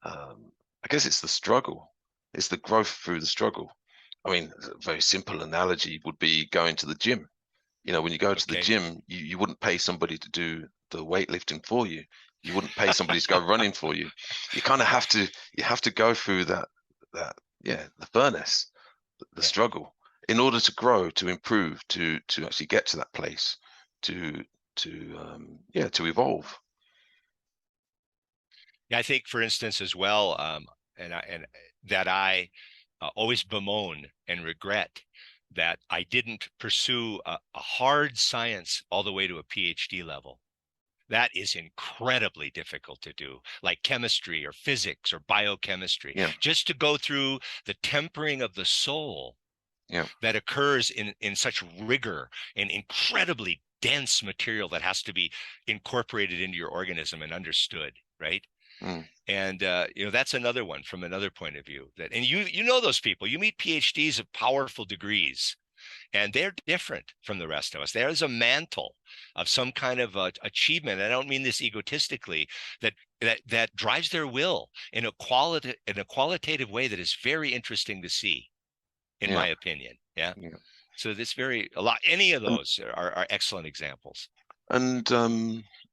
I guess it's the struggle. It's the growth through the struggle. I mean, a very simple analogy would be going to the gym. When you go to the okay. gym, you wouldn't pay somebody to do the weightlifting for you. You wouldn't pay somebody to go running for you. You kind of have to go through that yeah, the furnace, the Yeah. struggle, in order to grow, to improve, to actually get to that place, to to evolve. Yeah, I think, for instance, as well, and that I always bemoan and regret that I didn't pursue a hard science all the way to a PhD level. That is incredibly difficult to do, like chemistry or physics or biochemistry. Yeah, Just to go through the tempering of the soul yeah, that occurs in such rigor and incredibly dense material that has to be incorporated into your organism and understood, right? mm, And that's another one from another point of view. And you know those people. You meet PhDs of powerful degrees, and they're different from the rest of us. There's a mantle of some kind of achievement. I don't mean this egotistically. That drives their will in a qualitative way that is very interesting to see, in yeah, my opinion. Yeah. yeah. So this a lot. Any of And those are excellent examples.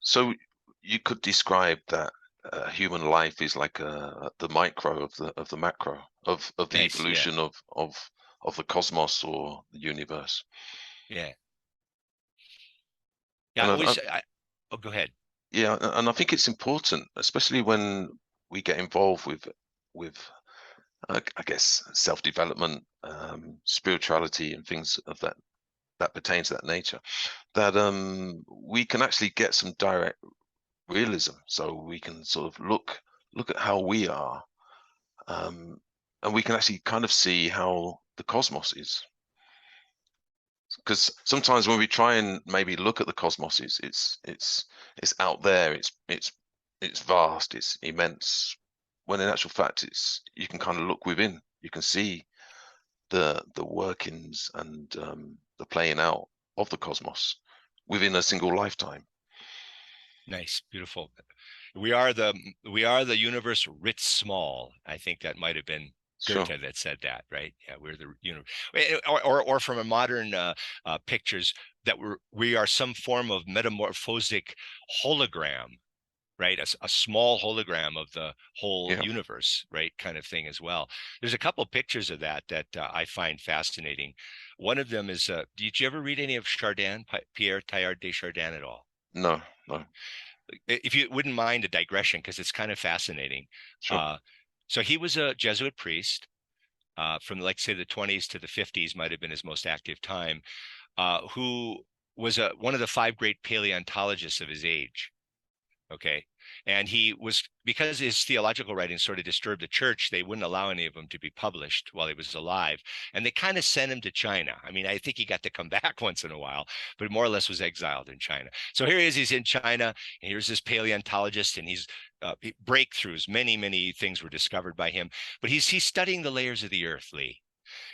so you could describe that human life is like the micro of the macro of the Nice. Yeah. evolution of the cosmos or the universe. Yeah. Yeah. And I I, always. Oh, go ahead. yeah, and I think it's important, especially when we get involved with I guess self-development, spirituality, and things of that pertain to that nature, that we can actually get some direct realism, so we can sort of look at how we are, um, and we can actually kind of see how the cosmos is. Because sometimes when we try and maybe look at the cosmos, it's out there, it's vast, it's immense. When in actual fact, you can kind of look within, you can see the workings and the playing out of the cosmos within a single lifetime. Nice. Beautiful. We are the universe writ small. I think that might have been Sure. Goethe that said that, right? Yeah, we're the or from a modern pictures that we are some form of metamorphosic hologram, right? A small hologram of the whole Yeah. universe, right? Kind of thing as well. There's a couple pictures of that I find fascinating. One of them is, did you ever read any of Chardin, Pierre Teilhard de Chardin at all? No. No. If you wouldn't mind a digression, because it's kind of fascinating. Sure. Uh, so he was a Jesuit priest from, like, say, the 20s to the 50s, might have been his most active time, who was one of the five great paleontologists of his age. Okay. And he was, because his theological writings sort of disturbed the church, they wouldn't allow any of them to be published while he was alive. And they kind of sent him to China. I mean, I think he got to come back once in a while, but more or less was exiled in China. So here he is, he's in China, and here's this paleontologist, and he's breakthroughs. Many things were discovered by him, but he's studying the layers of the earth, Lee.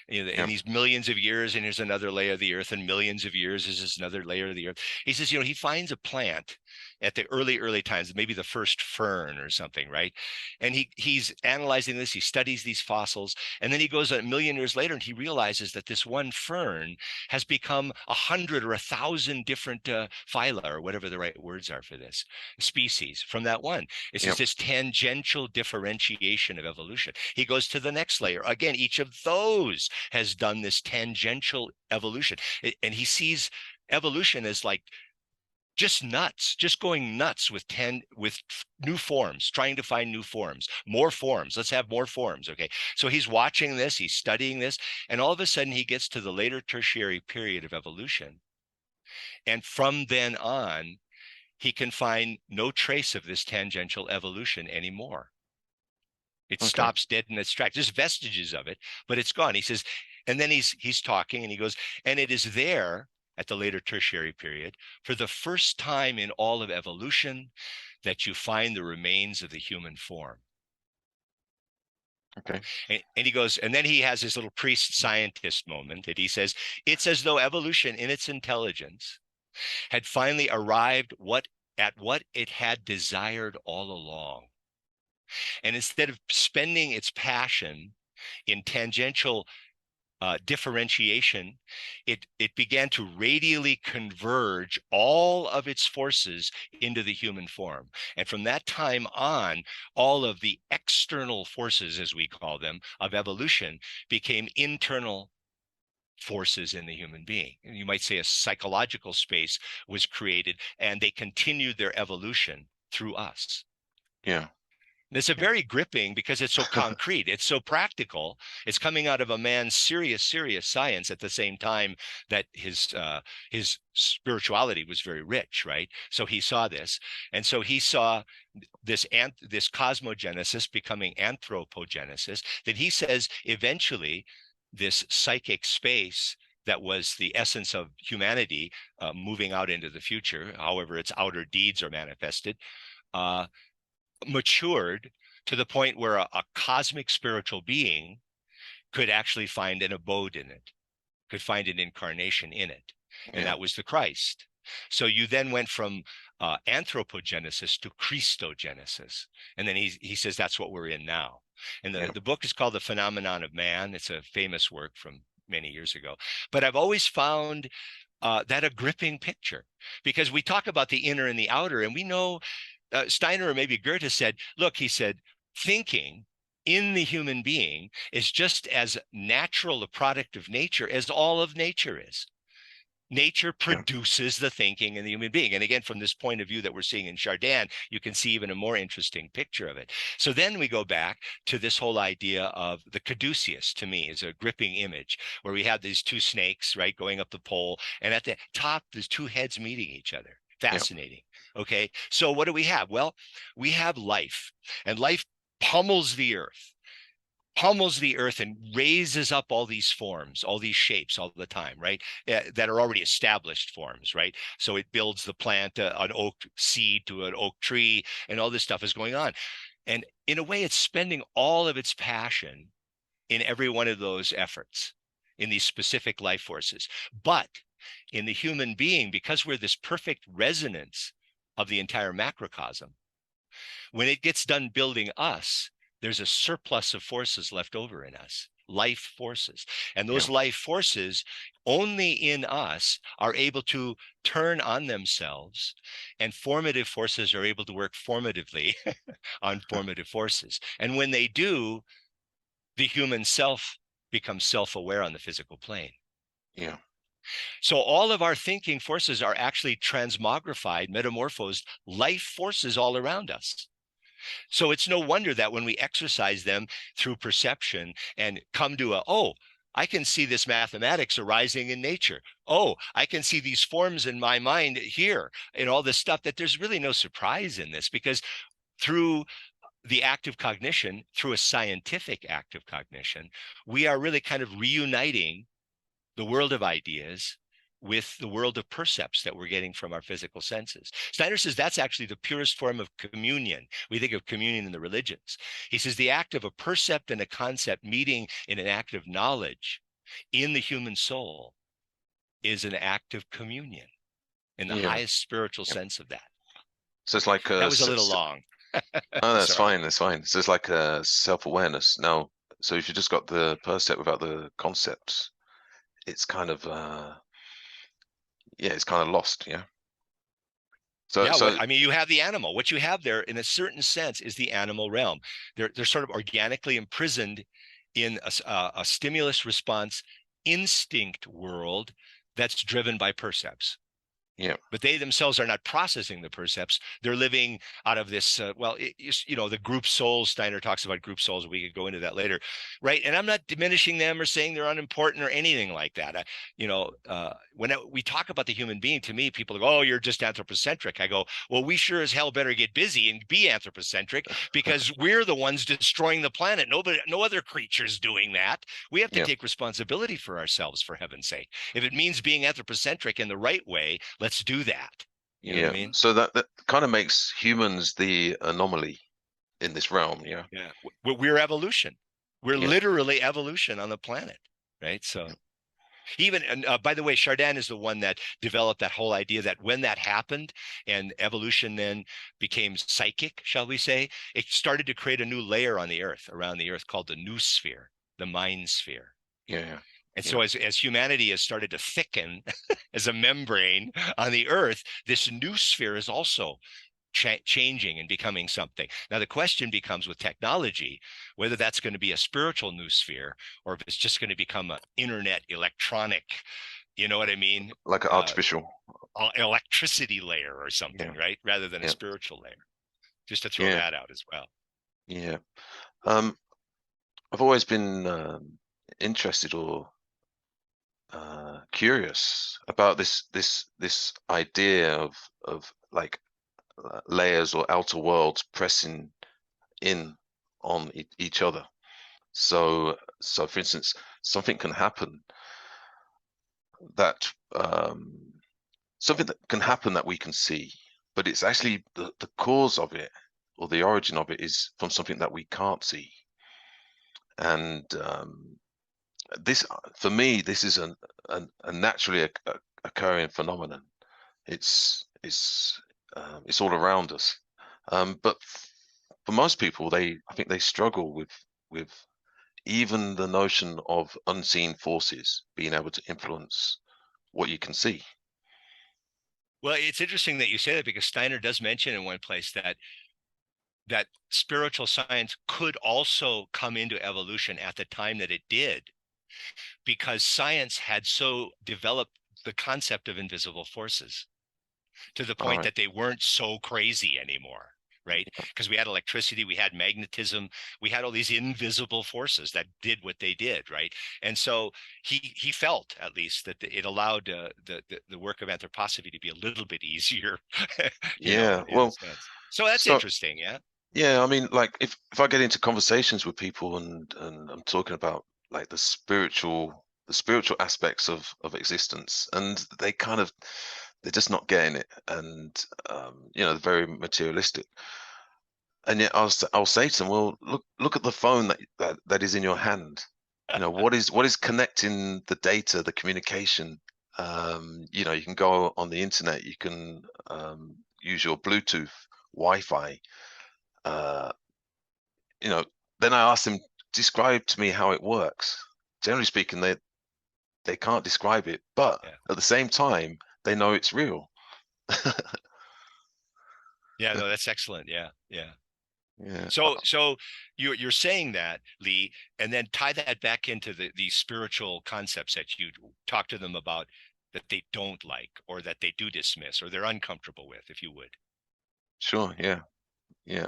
In these millions of years, and here's another layer of the earth, and millions of years is this another layer of the earth. He says, he finds a plant at the early times, maybe the first fern or something, right? And he's analyzing this, he studies these fossils, and then he goes a million years later and he realizes that this one fern has become 100 or 1,000 different phyla, or whatever the right words are for this, species from that one. It's just this tangential differentiation of evolution. He goes to the next layer. Again, each of those has done this tangential evolution. And he sees evolution as like just nuts, just going nuts with new forms, trying to find new forms, more forms. Let's have more forms. Okay. So he's watching this, he's studying this, and all of a sudden he gets to the later tertiary period of evolution. And from then on, he can find no trace of this tangential evolution anymore. It stops dead in its tracks. There's vestiges of it, but it's gone. He says, and then he's talking and he goes, and it is there at the later tertiary period, for the first time in all of evolution, that you find the remains of the human form. Okay. And he goes, and then he has his little priest scientist moment that he says, it's as though evolution in its intelligence had finally arrived at what it had desired all along. And instead of spending its passion in tangential differentiation, it began to radially converge all of its forces into the human form. And from that time on, all of the external forces, as we call them, of evolution became internal forces in the human being. And you might say a psychological space was created, and they continued their evolution through us. Yeah. It's a very gripping, because it's so concrete, it's so practical. It's coming out of a man's serious science at the same time that his spirituality was very rich, right? So he saw this, and so he saw this cosmogenesis becoming anthropogenesis. That he says eventually this psychic space that was the essence of humanity moving out into the future, however its outer deeds are manifested, matured to the point where a cosmic spiritual being could actually find an abode in it, could find an incarnation in it. And that was the Christ. So you then went from anthropogenesis to Christogenesis. And then he says that's what we're in now. And the book is called The Phenomenon of Man. It's a famous work from many years ago. But I've always found that a gripping picture, because we talk about the inner and the outer, and we know Steiner, or maybe Goethe, said, look, he said, thinking in the human being is just as natural a product of nature as all of nature is. Nature produces the thinking in the human being. And again, from this point of view that we're seeing in Chardin, you can see even a more interesting picture of it. So then we go back to this whole idea of the caduceus, to me, is a gripping image where we have these two snakes, right, going up the pole. And at the top, there's two heads meeting each other. Fascinating. Okay. So what do we have? Well, we have life, and life pummels the earth and raises up all these forms, all these shapes all the time, right? That are already established forms, right? So it builds the plant, an oak seed to an oak tree, and all this stuff is going on. And in a way, it's spending all of its passion in every one of those efforts, in these specific life forces. But in the human being, because we're this perfect resonance of the entire macrocosm, when it gets done building us, there's a surplus of forces left over in us, life forces. And those life forces only in us are able to turn on themselves, and formative forces are able to work formatively on formative forces. And when they do, the human self becomes self-aware on the physical plane. Yeah. So all of our thinking forces are actually transmogrified, metamorphosed life forces all around us. So it's no wonder that when we exercise them through perception and come to I can see this mathematics arising in nature. Oh, I can see these forms in my mind here, and all this stuff, that there's really no surprise in this, because through the act of cognition, through a scientific act of cognition, we are really kind of reuniting the world of ideas with the world of percepts that we're getting from our physical senses. Steiner says that's actually the purest form of communion. We think of communion in the religions. He says the act of a percept and a concept meeting in an act of knowledge in the human soul is an act of communion in the Yeah. highest spiritual Yeah. sense of that. So it's like That was a little long. oh, that's Sorry. fine. That's fine. So it's like a self-awareness. Now, so if you just got the percept without the concepts, it's kind of yeah, it's kind of lost. Yeah. So Yeah, so I mean, you have the animal. What you have there, in a certain sense, is the animal realm. They're sort of organically imprisoned in a stimulus response instinct world that's driven by percepts. yeah, But they themselves are not processing the percepts. They're living out of this, the group souls. Steiner talks about group souls. We could go into that later, right? And I'm not diminishing them or saying they're unimportant or anything like that. When we talk about the human being, to me, people go, "Oh, you're just anthropocentric." I go, "Well, we sure as hell better get busy and be anthropocentric because we're the ones destroying the planet. No other creature's doing that. We have to yeah, take responsibility for ourselves, for heaven's sake. If it means being anthropocentric in the right way, let's do that." You know what I yeah. mean? So that kind of makes humans the anomaly in this realm. Yeah, Yeah. We're evolution. We're yeah, literally evolution on the planet, right? yeah. So even, and by the way, Chardin is the one that developed that whole idea that when that happened and evolution then became psychic, shall we say, it started to create a new layer on the earth, around the earth, called the noosphere, the mind sphere. Yeah, And yeah, so as humanity has started to thicken as a membrane on the earth, this new sphere is also changing and becoming something. Now, the question becomes with technology, whether that's going to be a spiritual new sphere or if it's just going to become an internet electronic, you know what I mean? like an artificial. Electricity layer or something, Yeah, right? Rather than a yeah, spiritual layer, just to throw yeah, that out as well. yeah. Um, I've always been interested or curious about this idea of like layers or outer worlds pressing in on each other. So for instance, something can happen that something that can happen that we can see, but it's actually the cause of it or the origin of it is from something that we can't see. And this, for me, this is a naturally occurring phenomenon. It's all around us. But for most people, I think they struggle with even the notion of unseen forces being able to influence what you can see. Well, it's interesting that you say that because Steiner does mention in one place that spiritual science could also come into evolution at the time that it did, because science had so developed the concept of invisible forces to the All point right. that they weren't so crazy anymore, right? Because we had electricity, we had magnetism, we had all these invisible forces that did what they did, right? And so he felt, at least, that it allowed the work of anthroposophy to be a little bit easier, Yeah. in a Well, sense. So that's so interesting, yeah. yeah, I mean, like if I get into conversations with people and I'm talking about like the spiritual aspects of existence, and they kind of they're just not getting it, and they're very materialistic. And yet I'll say to them, well, look at the phone that is in your hand. What is connecting the data, the communication. You can go on the internet, you can use your Bluetooth, Wi-Fi. Uh, you know, then I ask them, describe to me how it works. Generally speaking, they can't describe it, but Yeah. at the same time, they know it's real. Yeah, no, that's excellent. Yeah, yeah. Yeah. So you're saying that, Lee, and then tie that back into the spiritual concepts that you talk to them about, that they don't like or that they do dismiss or they're uncomfortable with, if you would. Sure. Yeah. Yeah.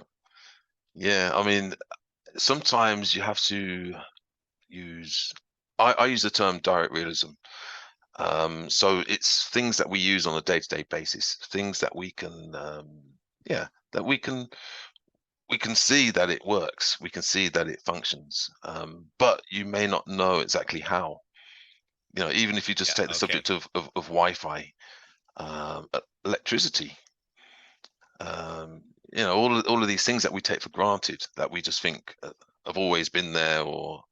Yeah. I mean, sometimes you have to use. I use the term direct realism. So it's things that we use on a day-to-day basis, things that we can, yeah, that we can see that it works, we can see that it functions, but you may not know exactly how. You know, even if you just take the Okay. subject of Wi-Fi, electricity, you know, all of these things that we take for granted, that we just think have always been there, or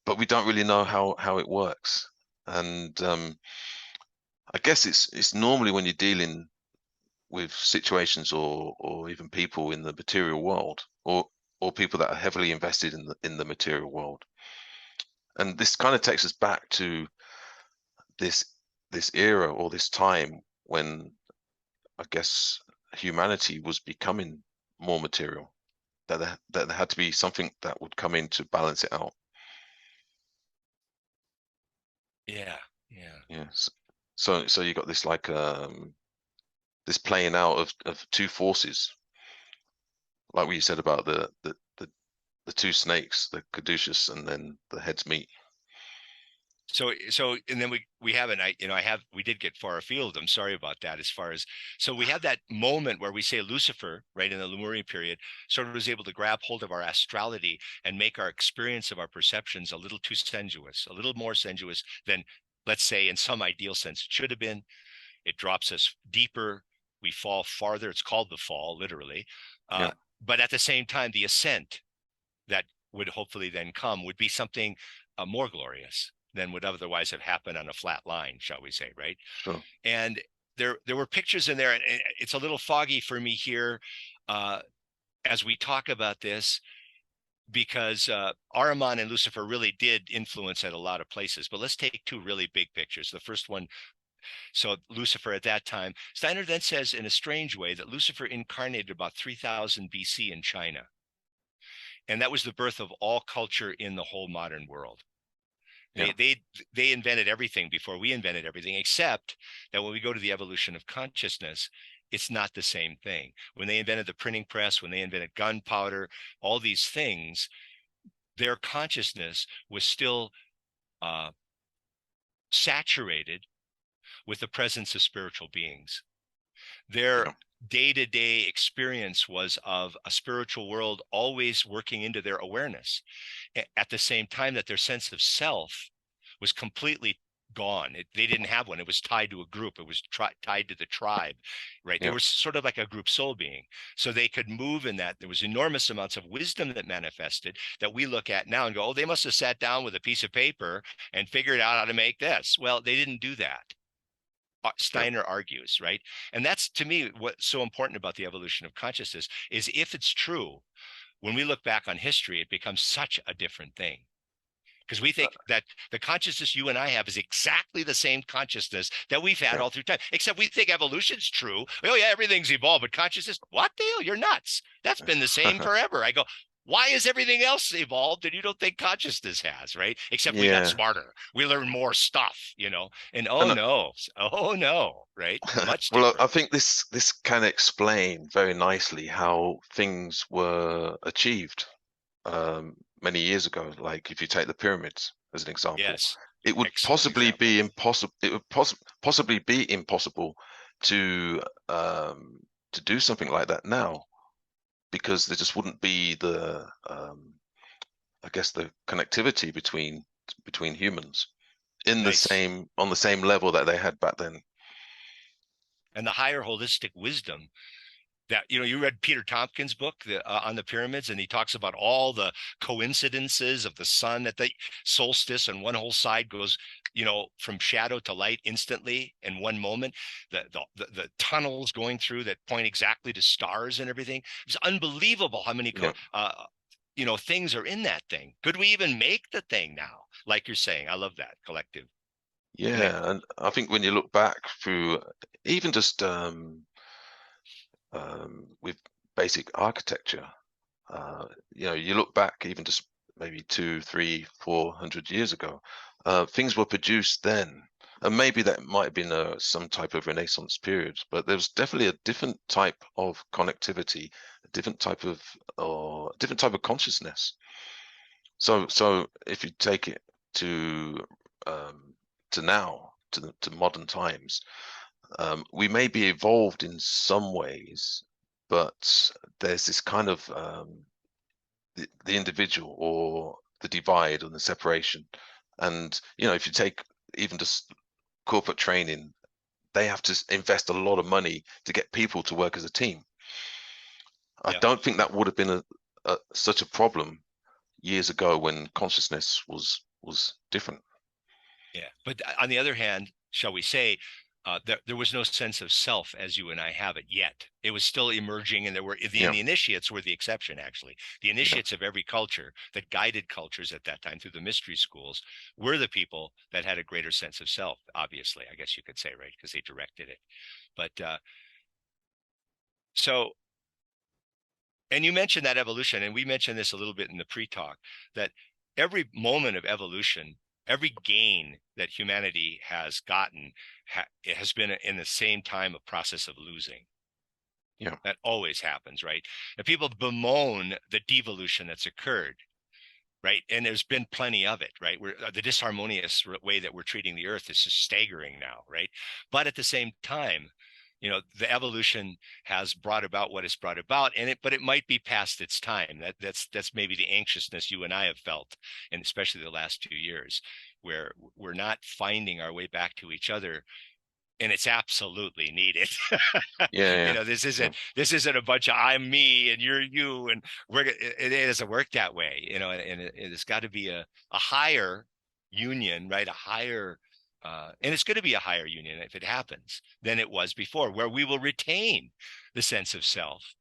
but we don't really know how it works. And I guess it's normally when you're dealing with situations or even people in the material world, or people that are heavily invested in the material world. And this kind of takes us back to this era, or this time when I guess humanity was becoming more material, that there had to be something that would come in to balance it out. Yeah. Yeah. Yes. So you got this like this playing out of two forces, like what you said about the two snakes, the caduceus, and then the heads meet. So and then we have, and we did get far afield. I'm sorry about that. As far as, so we have that moment where we say Lucifer, right, in the Lemurian period, sort of was able to grab hold of our astrality and make our experience of our perceptions a little too sensuous, a little more sensuous than, let's say, in some ideal sense it should have been. It drops us deeper. We fall farther. It's called the fall, literally. Yeah, But at the same time, the ascent that would hopefully then come would be something more glorious than would otherwise have happened on a flat line, shall we say, right? sure. And there were pictures in there, and it's a little foggy for me here as we talk about this, because Ahriman and Lucifer really did influence at a lot of places. But let's take two really big pictures. The first one, so Lucifer at that time, Steiner then says in a strange way that Lucifer incarnated about 3000 BC in China. And that was the birth of all culture in the whole modern world. Yeah, They invented everything before we invented everything, except that when we go to the evolution of consciousness, it's not the same thing. When they invented the printing press, when they invented gunpowder, all these things, their consciousness was still saturated with the presence of spiritual beings. Their yeah, day-to-day experience was of a spiritual world always working into their awareness, at the same time that their sense of self was completely gone. They didn't have one. It was tied to a group. It was tied to the tribe, right? They yeah, were sort of like a group soul being. So they could move in that. There was enormous amounts of wisdom that manifested that we look at now and go, oh, they must have sat down with a piece of paper and figured out how to make this. Well, they didn't do that. yeah, Steiner argues, right? And that's, to me, what's so important about the evolution of consciousness is, if it's true, when we look back on history, it becomes such a different thing. Because we think that the consciousness you and I have is exactly the same consciousness that we've had yeah. all through time, except we think evolution's true. Oh, yeah, everything's evolved, but consciousness, what the hell? You're nuts. That's been the same forever. I go, why is everything else evolved and you don't think consciousness has, right? Except we got Yeah, smarter. We learned more stuff, and and oh no, right? Much well, I different. think this can explain very nicely how things were achieved many years ago. Like if you take the pyramids as an example, Yes. it would Excellent possibly example. be impossible. It would possibly be impossible to um, to do something like that now, because there just wouldn't be the I guess the connectivity between humans in the Nice. same on the same level that they had back then. And the higher holistic wisdom that, you read Peter Tompkins' book on the pyramids, and he talks about all the coincidences of the sun at the solstice, and one whole side goes, from shadow to light instantly in one moment. The tunnels going through that point exactly to stars and everything. It's unbelievable how many Yeah. things are in that thing. Could we even make the thing now? Like you're saying, I love that collective connect. Yeah, and I think when you look back through even just with basic architecture, you look back even just maybe 2, 3, 400 years ago, things were produced then, and maybe that might have been some type of Renaissance period, but there was definitely a different type of connectivity, a different type of consciousness. So if you take it um, to now, to modern times, we may be evolved in some ways, but there's this kind of the individual, or the divide and the separation, And if you take even just corporate training, they have to invest a lot of money to get people to work as a team. I Yeah. don't think that would have been such a problem years ago when consciousness was different. Yeah. But on the other hand, shall we say, there was no sense of self as you and I have it yet. It was still emerging, and the Yeah, initiates were the exception, actually. The yeah, initiates of every culture that guided cultures at that time through the mystery schools were the people that had a greater sense of self, obviously, I guess you could say, right? Because they directed it. But so, and you mentioned that evolution, and we mentioned this a little bit in the pre-talk, that every moment of evolution, every gain that humanity has gotten, it has been in the same time a process of losing. yeah, That always happens, right? And people bemoan the devolution that's occurred, right? And there's been plenty of it, right? The disharmonious way that we're treating the earth is just staggering now, right? But at the same time, the evolution has brought about what it's brought about, but it might be past its time. That's maybe the anxiousness you and I have felt, and especially the last 2 years, where we're not finding our way back to each other, and it's absolutely needed. yeah, This yeah, isn't a bunch of I'm me and you're you, and it doesn't work that way. And it's got to be a higher union, right? A higher, and it's going to be a higher union if it happens than it was before, where we will retain the sense of self,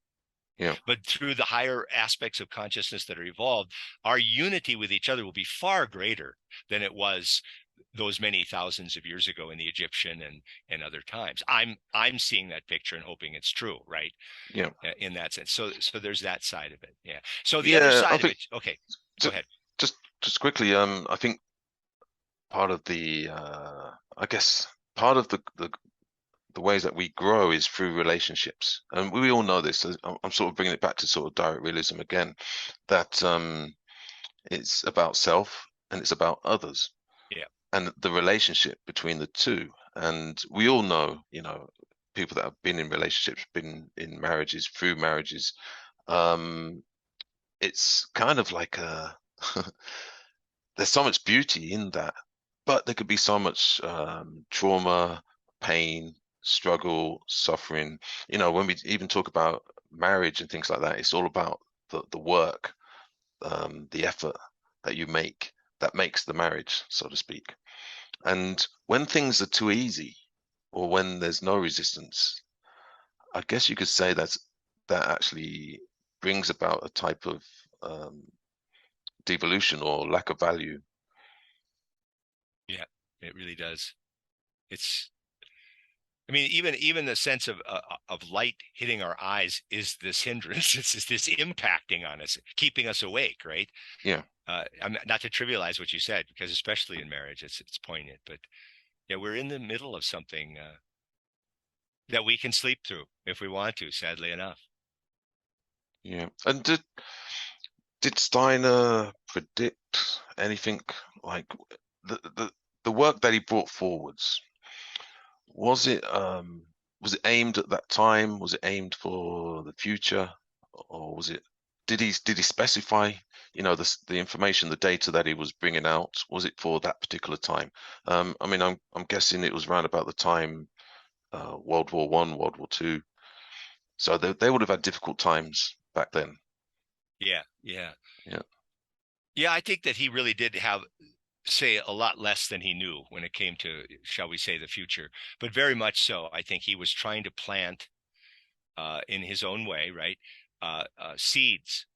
yeah, but through the higher aspects of consciousness that are evolved, our unity with each other will be far greater than it was those many thousands of years ago in the Egyptian and other times. I'm seeing that picture and hoping it's true, right? yeah, In that sense. So there's that side of it. Yeah. So the other yeah. I side of think it, okay, go just ahead. just just quickly, I think part of the I guess part of the ways that we grow is through relationships, and we all know this. I'm sort of bringing it back to sort of direct realism again, that it's about self and it's about others Yeah. and the relationship between the two. And we all know, people that have been in relationships, been in marriages, through marriages. Um, it's kind of like there's so much beauty in that, but there could be so much trauma, pain, struggle, suffering. When we even talk about marriage and things like that, it's all about the work, the effort that you make that makes the marriage, so to speak. And when things are too easy, or when there's no resistance, I guess you could say that actually brings about a type of um, devolution or lack of value. Yeah, it really does. It's I mean, even the sense of light hitting our eyes is this hindrance. It's this impacting on us, keeping us awake, right? Yeah, I'm not to trivialize what you said, because especially in marriage, it's poignant. But yeah, we're in the middle of something that we can sleep through if we want to. Sadly enough. yeah. And did Steiner predict anything like the work that he brought forwards? Was it was it aimed at that time? Was it aimed for the future, or was it? Did he specify, the information, the data that he was bringing out? Was it for that particular time? I mean, I'm guessing it was around about the time World War One, World War Two. So they would have had difficult times back then. Yeah, yeah, Yeah, yeah. I think that he really did have say a lot less than he knew when it came to, shall we say, the future, but very much so. I think he was trying to plant in his own way, right, seeds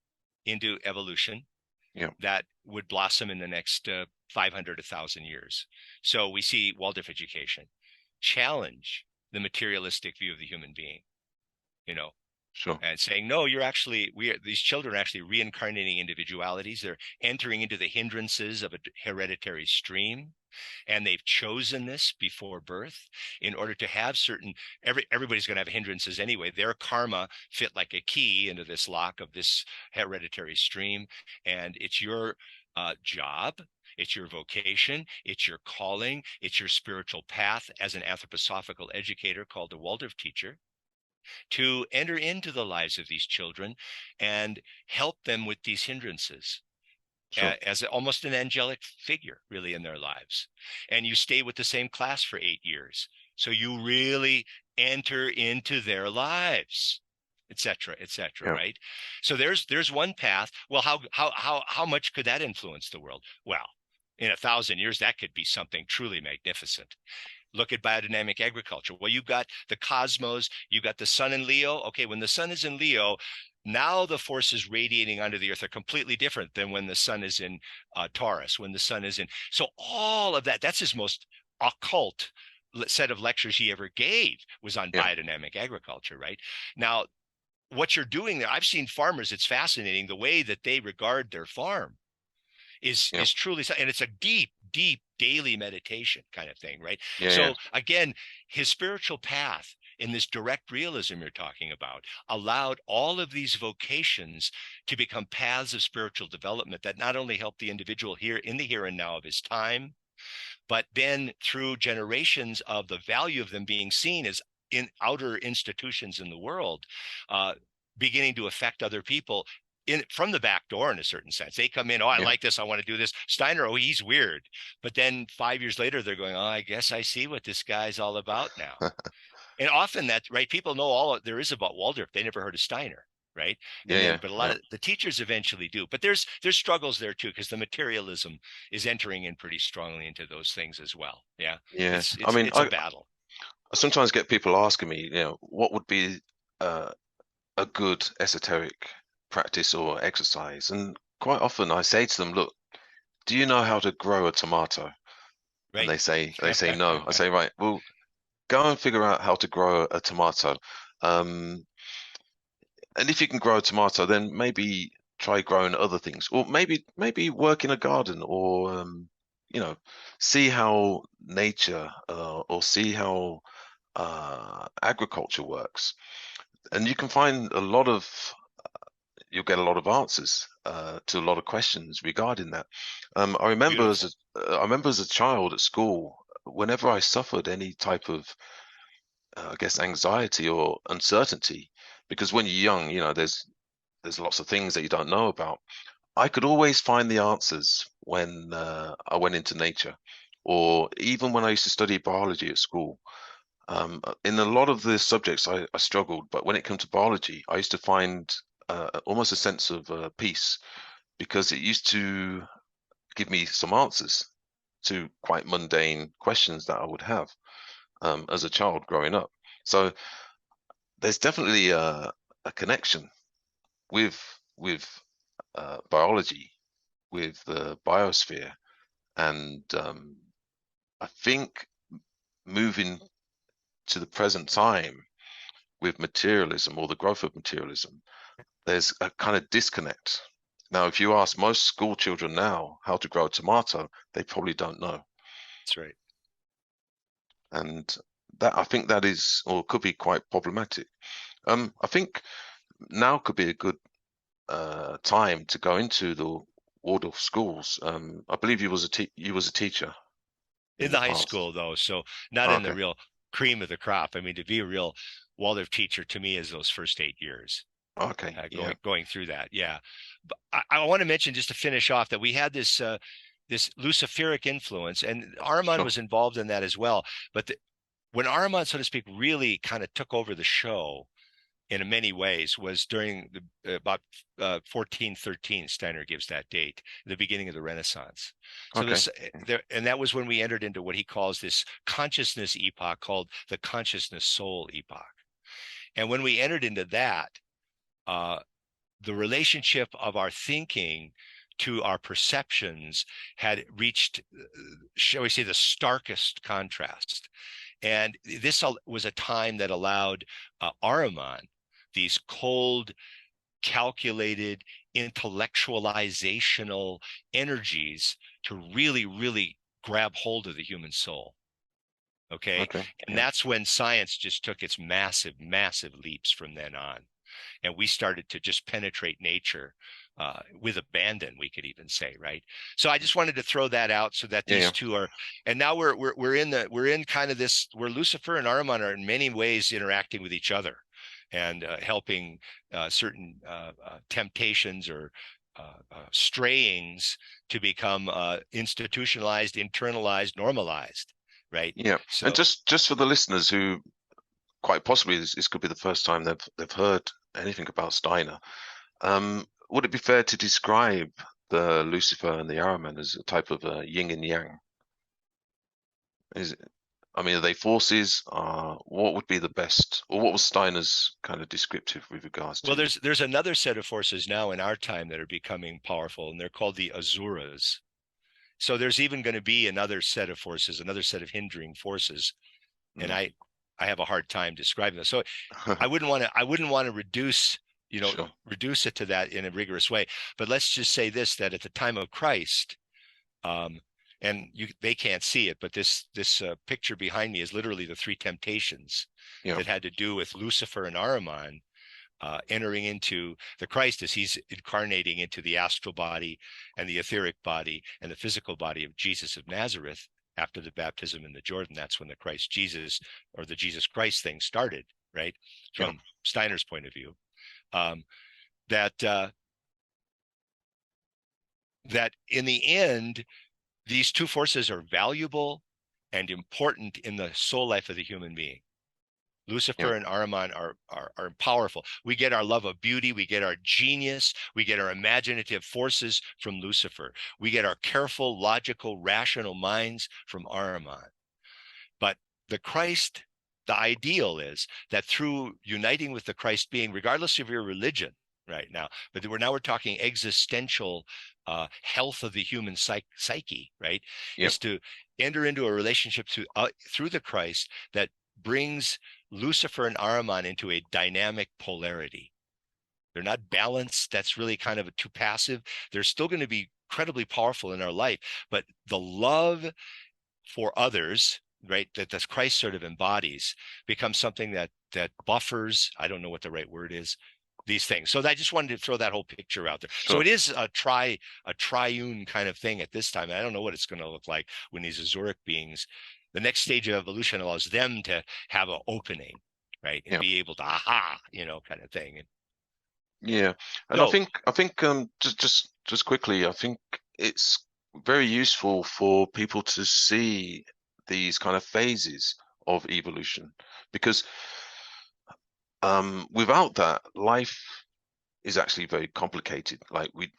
into evolution yeah, that would blossom in the next 500, 1,000 years. So we see Waldorf education challenge the materialistic view of the human being, you know, sure, and saying, no, these children are actually reincarnating individualities. They're entering into the hindrances of a hereditary stream. And they've chosen this before birth in order to have everybody's going to have hindrances anyway. Their karma fit like a key into this lock of this hereditary stream. And it's your job, it's your vocation, it's your calling, it's your spiritual path as an anthroposophical educator called a Waldorf teacher to enter into the lives of these children and help them with these hindrances. Sure. as almost an angelic figure really in their lives. And you stay with the same class for 8 years. So you really enter into their lives, et cetera, Yeah. right? So there's one path. Well, how much could that influence the world? Well, in 1,000 years, that could be something truly magnificent. Look at biodynamic agriculture. Well, you've got the cosmos, you've got the sun in Leo. Okay, when the sun is in Leo, now the forces radiating onto the earth are completely different than when the sun is in Taurus, when the sun is in. So all of that, that's his most occult set of lectures he ever gave, was on Yeah. biodynamic agriculture, right? Now, what you're doing there, I've seen farmers, it's fascinating the way that they regard their farm Yeah. is truly, and it's a deep daily meditation kind of thing, right? Yeah. Yeah. So again, his spiritual path in this direct realism you're talking about allowed all of these vocations to become paths of spiritual development that not only help the individual here in the here and now of his time, but then through generations of the value of them being seen as in outer institutions in the world, uh, beginning to affect other people in from the back door in a certain sense. They come in, oh, I Yeah. like this, I want to do this. Steiner, oh, he's weird. But then 5 years later, they're going, oh, I guess I see what this guy's all about now. And often that, right, people know all there is about Waldorf. They never heard of Steiner, right? Yeah. And then, Yeah. but a lot Yeah. of the teachers eventually do. But there's struggles there too, because the materialism is entering in pretty strongly into those things as well. Yeah, Yeah. it's I it's mean, it's a battle. I sometimes get people asking me, what would be uh, a good esoteric practice or exercise? And quite often I say to them, look, do you know how to grow a tomato? And Right. they say no. I say, right, well, go and figure out how to grow a tomato. Um, and if you can grow a tomato, then maybe try growing other things, or maybe work in a garden, or see how nature or see how agriculture works. And you can find you'll get a lot of answers to a lot of questions regarding that. Beautiful. I remember as a child at school, whenever I suffered any type of, I guess, anxiety or uncertainty, because when you're young, there's lots of things that you don't know about. I could always find the answers when I went into nature, or even when I used to study biology at school. In a lot of the subjects, I struggled, but when it came to biology, I used to find almost a sense of peace, because it used to give me some answers to quite mundane questions that I would have as a child growing up. So there's definitely a connection with with biology, with the biosphere, and I think moving to the present time with materialism, or the growth of materialism, there's a kind of disconnect. Now, if you ask most school children now how to grow a tomato, they probably don't know. That's right. And that, I think, that is, or could be, quite problematic. I think now could be a good time to go into the Waldorf schools. I believe you was a teacher In in the the high past. school though, so not Oh, in the okay. real cream of the crop. I mean, to be a real Waldorf teacher to me is those first 8 years. Okay. Yeah. Going through that. Yeah. But I want to mention, just to finish off, that we had this Luciferic influence, and Ahriman Sure. was involved in that as well. But when Ahriman, so to speak, really kind of took over the show in many ways was during about 1413. Steiner gives that date, the beginning of the Renaissance. So Okay. this there, and that was when we entered into what he calls this consciousness epoch, called the consciousness soul epoch. And when we entered into that, uh, the relationship of our thinking to our perceptions had reached, shall we say, the starkest contrast. And this was a time that allowed Ahriman these cold, calculated, intellectualizational energies to really grab hold of the human soul. Okay. Okay. And Yeah. that's when science just took its massive leaps from then on. And we started to just penetrate nature with abandon, we could even say, right? So I just wanted to throw that out so that Yeah. these Yeah. two are, and now we're in kind of this, where Lucifer and Ahriman are in many ways interacting with each other, and helping certain temptations or strayings to become institutionalized, internalized, normalized, right? Yeah. And So just for the listeners who quite possibly this could be the first time they've heard anything about Steiner, would it be fair to describe the Lucifer and the Ahriman as a type of yin and yang? Is it, I mean, are they forces? What would be the best, or what was Steiner's kind of descriptive with regards well, to? there's another set of forces now in our time that are becoming powerful, and they're called the Asuras. So there's even going to be another set of forces, another set of hindering forces, and Mm. I have a hard time describing them. So I wouldn't want to reduce, Sure. reduce it to that in a rigorous way. But let's just say this, that at the time of Christ, um, and they can't see it, but this picture behind me is literally the three temptations Yeah. that had to do with Lucifer and Ahriman entering into the Christ as he's incarnating into the astral body and the etheric body and the physical body of Jesus of Nazareth after the baptism in the Jordan. That's when the Christ Jesus, or the Jesus Christ thing, started, right? Yeah. From Steiner's point of view. Um, that that in the end, these two forces are valuable and important in the soul life of the human being. Yeah. Lucifer and Ahriman are powerful. We get our love of beauty, we get our genius, we get our imaginative forces from Lucifer. We get our careful, logical, rational minds from Ahriman. But the Christ, the ideal is that through uniting with the Christ being, regardless of your religion, right now, but we're talking existential health of the human psyche, right? Yeah. Is to enter into a relationship through the Christ that brings Lucifer and Ahriman into a dynamic polarity. They're not balanced. That's really kind of too passive. They're still going to be incredibly powerful in our life, but the love for others, right, that this Christ sort of embodies, becomes something that buffers. I don't know what the right word is. These things. So I just wanted to throw that whole picture out there. So Sure. it is a triune kind of thing at this time. I don't know what it's going to look like when these Azoric beings, the next stage of evolution allows them to have an opening, right, and Yeah. be able to kind of thing. And Yeah. And so I think just quickly, I think it's very useful for people to see these kind of phases of evolution because without that, life is actually very complicated. Like we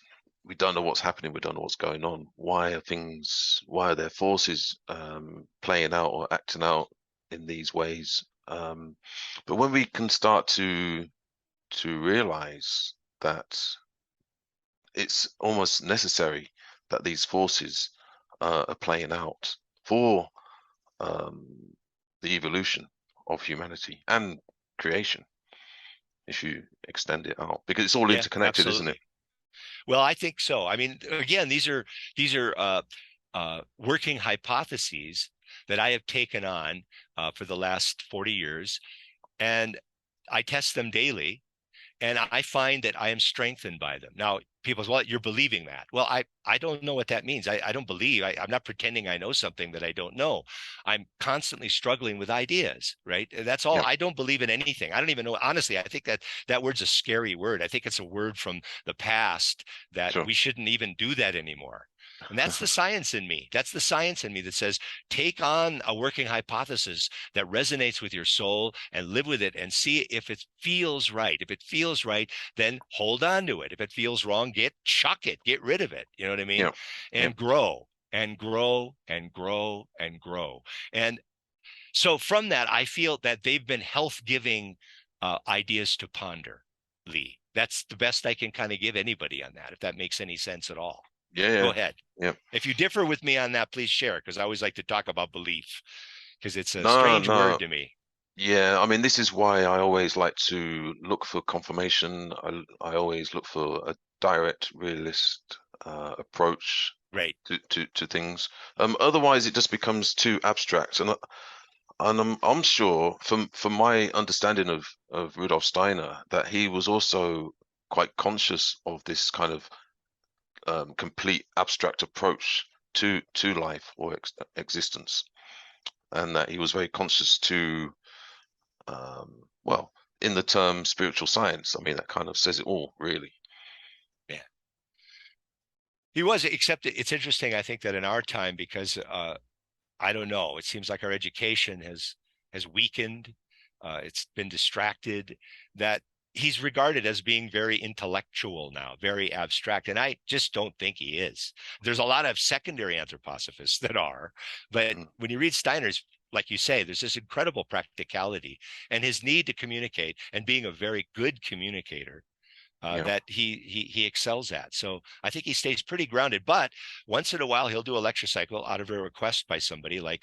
don't know what's happening, we don't know what's going on. Why are there forces playing out or acting out in these ways? But when we can start to realize that it's almost necessary that these forces are playing out for um, the evolution of humanity and creation, if you extend it out, because it's all yeah, interconnected, isn't it? absolutely. Well, I think so. I mean, again, these are working hypotheses that I have taken on for the last 40 years, and I test them daily, and I find that I am strengthened by them. Now, people say, well, you're believing that. Well, I don't know what that means. I don't believe. I'm not pretending I know something that I don't know. I'm constantly struggling with ideas, right? That's all. Yeah, I don't believe in anything. I don't even know. Honestly, I think that word's a scary word. I think it's a word from the past that sure. we shouldn't even do that anymore. And that's the science in me. That's the science in me that says take on a working hypothesis that resonates with your soul and live with it and see if it feels right. If it feels right, then hold on to it. If it feels wrong, chuck it, get rid of it. You know what I mean? Yeah, yeah, And grow and grow and grow and grow. And so from that, I feel that they've been health giving ideas to ponder, Lee. That's the best I can kind of give anybody on that, if that makes any sense at all. yeah, Go yeah, ahead. yeah. If you differ with me on that, please share, because I always like to talk about belief, because it's a No, strange word no. to me. Yeah, I mean, this is why I always like to look for confirmation. I always look for a direct, realist approach Right. to things. Otherwise, it just becomes too abstract. And I'm sure, from my understanding of Rudolf Steiner, that he was also quite conscious of this kind of complete abstract approach to life or existence, and that he was very conscious to well, in the term spiritual science. I mean, that kind of says it all, really. Yeah. He was, except it's interesting, I think, that in our time, because I don't know, it seems like our education has weakened. It's been distracted, that he's regarded as being very intellectual now, very abstract. And I just don't think he is. There's a lot of secondary anthroposophists that are, but Mm. when you read Steiner's, like you say, there's this incredible practicality and his need to communicate and being a very good communicator Yeah, that he excels at. So I think he stays pretty grounded. But once in a while, he'll do a lecture cycle out of a request by somebody, like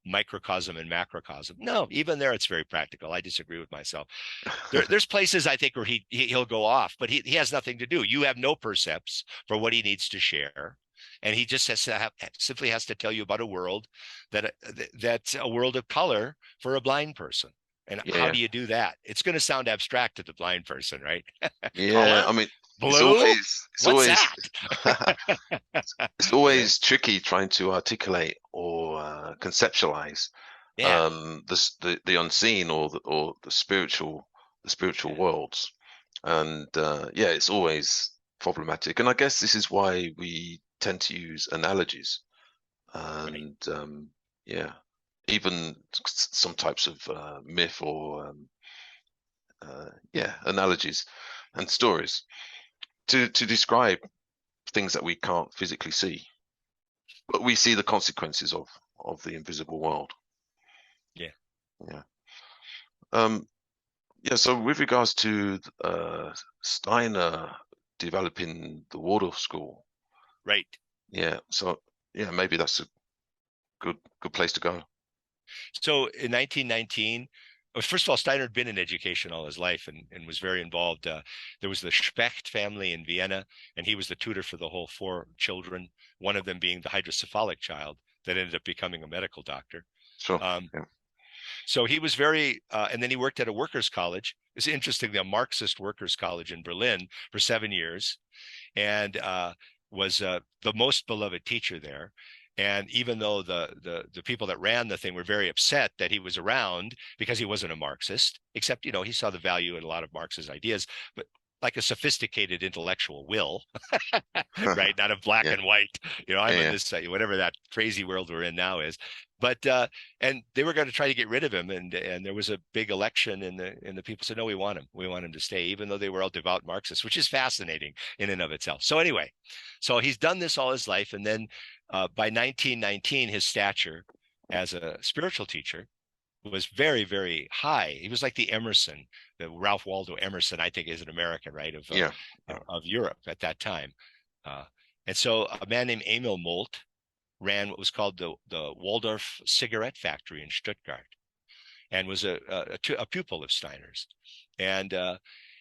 microcosm and macrocosm. No, even there, it's very practical. I disagree with myself. There's places I think where he'll go off, but he has nothing to do. You have no percepts for what he needs to share. And he just simply has to tell you about a world that's a world of color for a blind person. And yeah, how yeah. do you do that? It's going to sound abstract to the blind person, right? Yeah, Color? I mean, it's Blue? always it's What's always that? it's Yeah. always tricky trying to articulate or conceptualize Yeah. the unseen or the spiritual worlds, and yeah, it's always problematic. And I guess this is why we tend to use analogies Right. and yeah, even some types of myth or yeah, analogies and stories to describe things that we can't physically see, but we see the consequences of the invisible world. Yeah. Yeah. Um, yeah. So with regards to Steiner developing the Waldorf School, Right. yeah. So yeah, maybe that's a good place to go. So in 1919, first of all, Steiner had been in education all his life and was very involved. There was the Specht family in Vienna, and he was the tutor for the whole four children, one of them being the hydrocephalic child that ended up becoming a medical doctor. Sure. Um, Yeah. so he was very, and then he worked at a workers' college. It's interesting, the Marxist workers' college in Berlin for 7 years, and was the most beloved teacher there. And even though the people that ran the thing were very upset that he was around because he wasn't a Marxist, except he saw the value in a lot of Marx's ideas, but like a sophisticated intellectual will, right? Not a black Yeah. and white. I'm on Yeah. this side, whatever that crazy world we're in now is. But and they were going to try to get rid of him, and there was a big election, and the people said, no, we want him to stay, even though they were all devout Marxists, which is fascinating in and of itself. So anyway, so he's done this all his life, and then by 1919, his stature as a spiritual teacher was very, very high. He was like the Emerson, the Ralph Waldo Emerson, I think, is an American, right, Yeah. Yeah. of Europe at that time. Uh, and so a man named Emil Molt ran what was called the Waldorf cigarette factory in Stuttgart, and was a pupil of Steiner's. And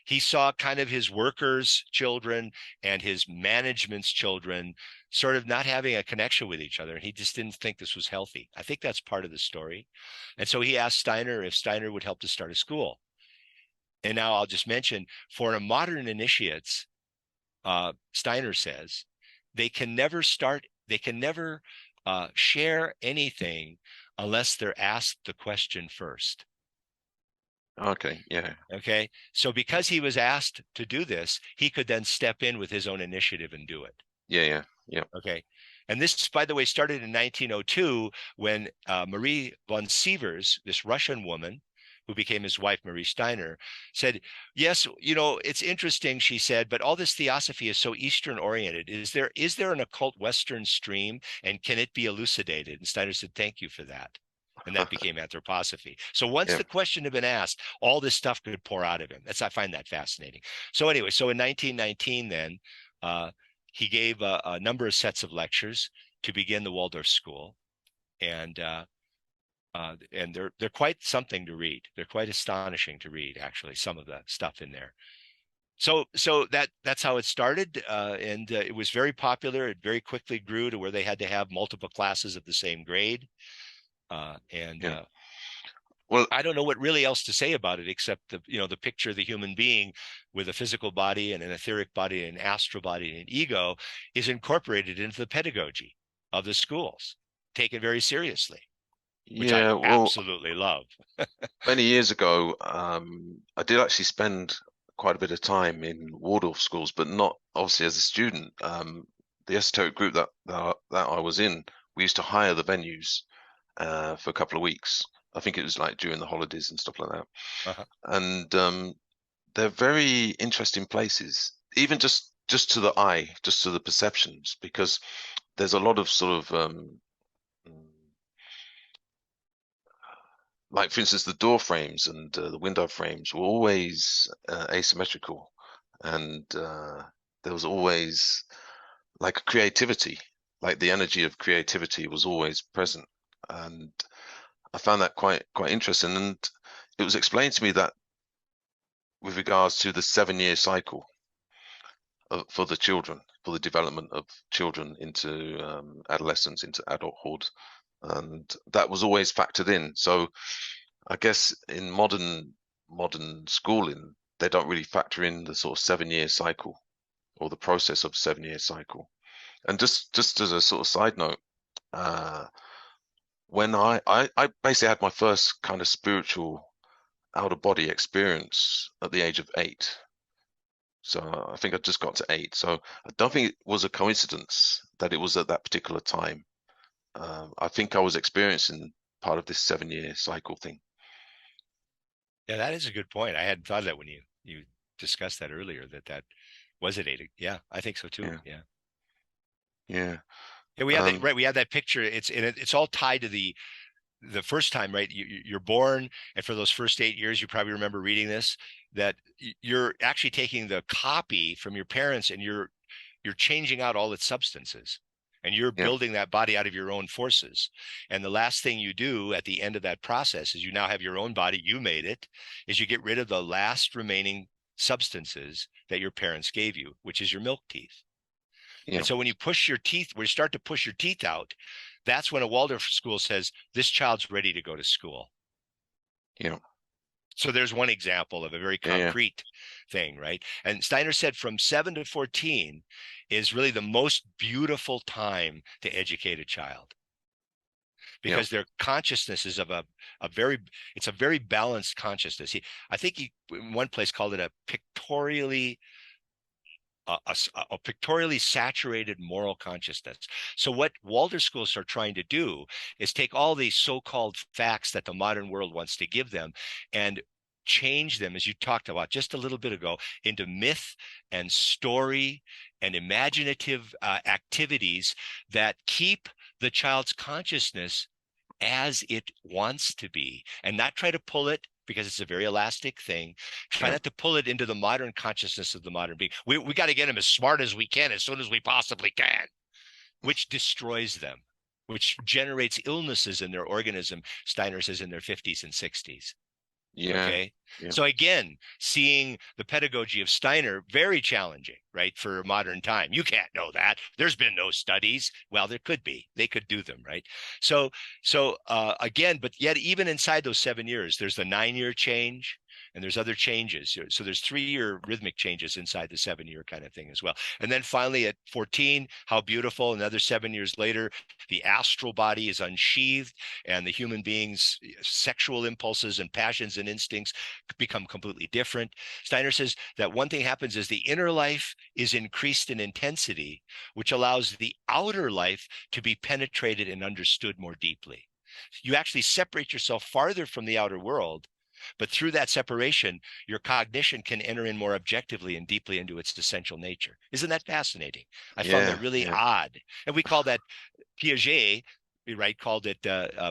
he saw kind of his workers' children and his management's children sort of not having a connection with each other. And he just didn't think this was healthy. I think that's part of the story. And so he asked Steiner if Steiner would help to start a school. And now I'll just mention, for a modern initiates, Steiner says they can never share anything unless they're asked the question first. Okay. Yeah. Okay. So because he was asked to do this, he could then step in with his own initiative and do it. Yeah. Yeah. Yeah. Okay. And this, by the way, started in 1902 when Marie von Sievers, this Russian woman who became his wife, Marie Steiner, said, yes, it's interesting, she said, but all this theosophy is so Eastern oriented. Is there an occult Western stream, and can it be elucidated? And Steiner said, thank you for that. And that became anthroposophy. So once Yeah. the question had been asked, all this stuff could pour out of him. I find that fascinating. So anyway, so in 1919, then he gave a number of sets of lectures to begin the Waldorf School, and they're quite something to read. They're quite astonishing to read, actually, some of the stuff in there. So that's how it started, and it was very popular. It very quickly grew to where they had to have multiple classes of the same grade, and Yeah. Well, I don't know what really else to say about it except the picture of the human being with a physical body and an etheric body and an astral body and an ego is incorporated into the pedagogy of the schools, taken very seriously, which I yeah. Well, absolutely love. many years ago, I did actually spend quite a bit of time in Waldorf schools, but not obviously as a student. the esoteric group that I was in, we used to hire the venues for a couple of weeks. I think it was like during the holidays and stuff like that. Uh-huh. And they're very interesting places, even just to the eye, just to the perceptions, because there's a lot of sort of like, for instance, the door frames and the window frames were always asymmetrical, and there was always like a creativity, like the energy of creativity was always present, and I found that quite interesting. And it was explained to me that with regards to the 7-year cycle for the children, for the development of children into adolescence, into adulthood, and that was always factored in. So I guess in modern schooling, they don't really factor in the sort of 7-year cycle or the process of 7-year cycle. And just as a sort of side note, when I basically had my first kind of spiritual out of body experience at the age of 8. So I think I just got to 8. So I don't think it was a coincidence that it was at that particular time. I think I was experiencing part of this 7-year cycle thing. Yeah, that is a good point. I hadn't thought of that when you discussed that earlier, that was at 8. Yeah, I think so too. Yeah. Yeah. Yeah. Yeah, we had that, right. We had that picture. It's all tied to the first time, right? You're born, and for those first 8 years, you probably remember reading this, that you're actually taking the copy from your parents and you're changing out all its substances, and you're Yeah. building that body out of your own forces. And the last thing you do at the end of that process is, you now have your own body, you made it, is you get rid of the last remaining substances that your parents gave you, which is your milk teeth. Yeah. And so when you start to push your teeth out, that's when a Waldorf school says, this child's ready to go to school. Yeah. So there's one example of a very concrete thing, right? And Steiner said from 7 to 14 is really the most beautiful time to educate a child, because their consciousness is of a very balanced consciousness. I think he in one place called it a pictorially saturated moral consciousness. So what Waldorf schools are trying to do is take all these so-called facts that the modern world wants to give them and change them, as you talked about just a little bit ago, into myth and story and imaginative activities that keep the child's consciousness as it wants to be, and not try to pull it, because it's a very elastic thing. Try not to pull it into the modern consciousness of the modern being. We got to get them as smart as we can, as soon as we possibly can, which destroys them, which generates illnesses in their organism, Steiner says, in their 50s and 60s. Yeah. Okay. Yeah. So again, seeing the pedagogy of Steiner, very challenging, right, for modern time. You can't know that. There's been no studies. Well, there could be. They could do them, right? So again, but yet even inside those 7 years, there's the 9-year change, and there's other changes. So there's 3-year rhythmic changes inside the 7-year kind of thing as well. And then finally at 14, how beautiful, another 7 years later, the astral body is unsheathed, and the human being's sexual impulses and passions and instincts become completely different. Steiner says that one thing happens is the inner life is increased in intensity, which allows the outer life to be penetrated and understood more deeply. You actually separate yourself farther from the outer world, but through that separation, your cognition can enter in more objectively and deeply into its essential nature. Isn't that fascinating? I found that really odd. And we call that, Piaget, right, called it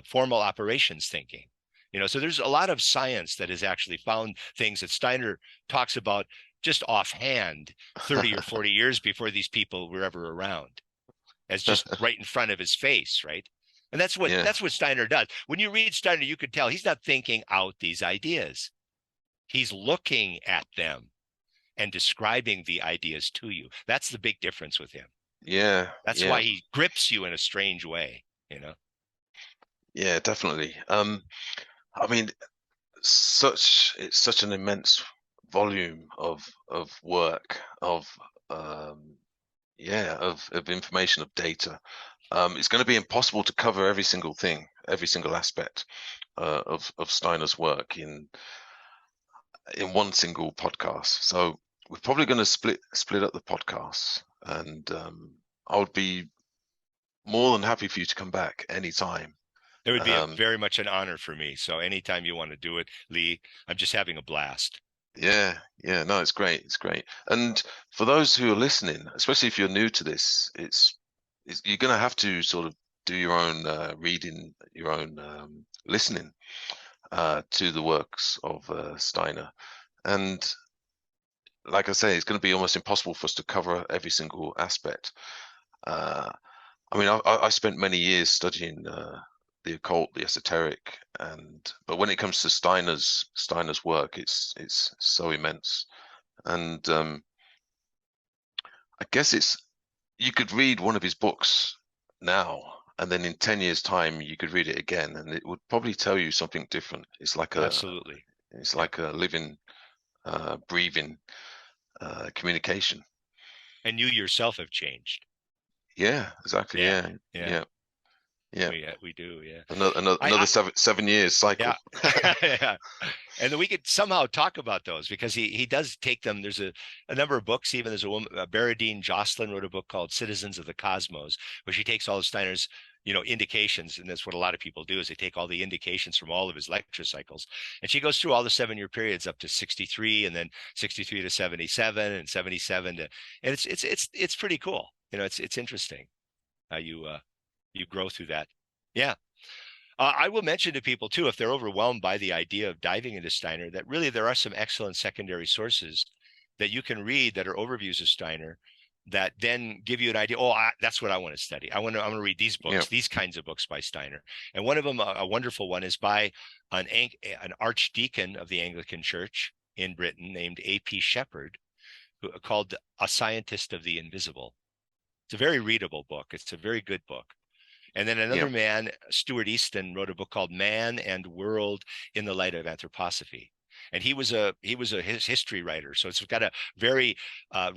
formal operations thinking. So there's a lot of science that has actually found things that Steiner talks about just offhand 30 or 40 years before these people were ever around, as just right in front of his face, right? And that's what Steiner does. When you read Steiner, you could tell he's not thinking out these ideas. He's looking at them and describing the ideas to you. That's the big difference with him. Yeah. That's why he grips you in a strange way, Yeah, definitely. I mean, it's such an immense volume of work, of information, of data. It's going to be impossible to cover every single thing, every single aspect of Steiner's work in one single podcast. So we're probably going to split up the podcasts, and I would be more than happy for you to come back anytime. It would be very much an honor for me. So anytime you want to do it, Lee, I'm just having a blast. Yeah, yeah, no, it's great. It's great. And for those who are listening, especially if you're new to this, it's you're going to have to sort of do your own reading, your own listening to the works of Steiner. And like I say, it's going to be almost impossible for us to cover every single aspect. Uh, I mean, I spent many years studying the occult, the esoteric, but when it comes to Steiner's work, it's so immense. And I guess you could read one of his books now, and then in 10 years' time, you could read it again, and it would probably tell you something different. Absolutely. It's like a living, breathing communication. And you yourself have changed. Yeah, exactly. Yeah, yeah. yeah. We do. Yeah. Another 7 years cycle. Yeah. Yeah. And then we could somehow talk about those because he does take them. There's a number of books. Even there's a woman, Baradine Jocelyn, wrote a book called Citizens of the Cosmos, where she takes all of Steiner's, indications. And that's what a lot of people do is they take all the indications from all of his lecture cycles. And she goes through all the 7-year periods up to 63 and then 63 to 77 and 77 to, and it's pretty cool. It's interesting how you grow through that. Yeah. I will mention to people too, if they're overwhelmed by the idea of diving into Steiner, that really there are some excellent secondary sources that you can read that are overviews of Steiner that then give you an idea. Oh, that's what I want to study. I'm going to read these books, these kinds of books by Steiner. And one of them, a wonderful one, is by an archdeacon of the Anglican Church in Britain named A.P. Shepherd, called A Scientist of the Invisible. It's a very readable book. It's a very good book. And then another man, Stuart Easton, wrote a book called Man and World in the Light of Anthroposophy. And he was a history writer. So it's got a very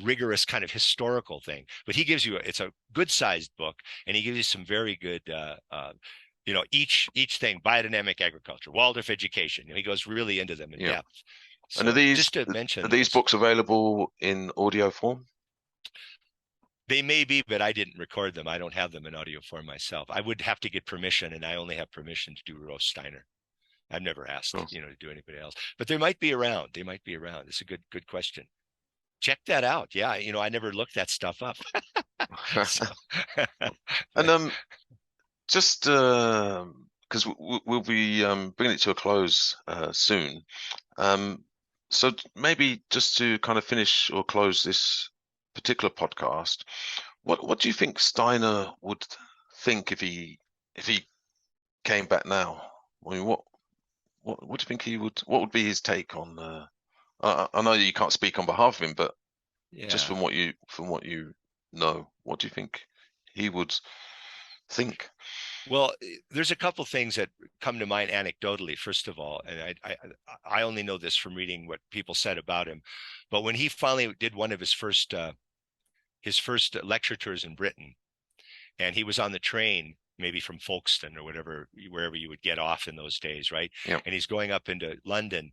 rigorous kind of historical thing. But he gives you, it's a good sized book. And he gives you some very good, each thing, biodynamic agriculture, Waldorf education. He goes really into them in depth. So and just to mention, are these books available in audio form? They may be, but I didn't record them. I don't have them in audio form myself. I would have to get permission, and I only have permission to do Rudolf Steiner. I've never asked, to do anybody else. But they might be around. They might be around. It's a good question. Check that out. Yeah, I never looked that stuff up. And just because we'll be bringing it to a close soon. So maybe just to kind of finish or close this particular podcast, what do you think Steiner would think if he came back now? I mean, what do you think what would be his take on I know you can't speak on behalf of him, but just from what you know, what do you think he would think? Well, there's a couple things that come to mind anecdotally. First of all, and I only know this from reading what people said about him, but when he finally did one of his first lecture tours in Britain, and he was on the train, maybe from Folkestone or wherever you would get off in those days, right? Yep. And he's going up into London.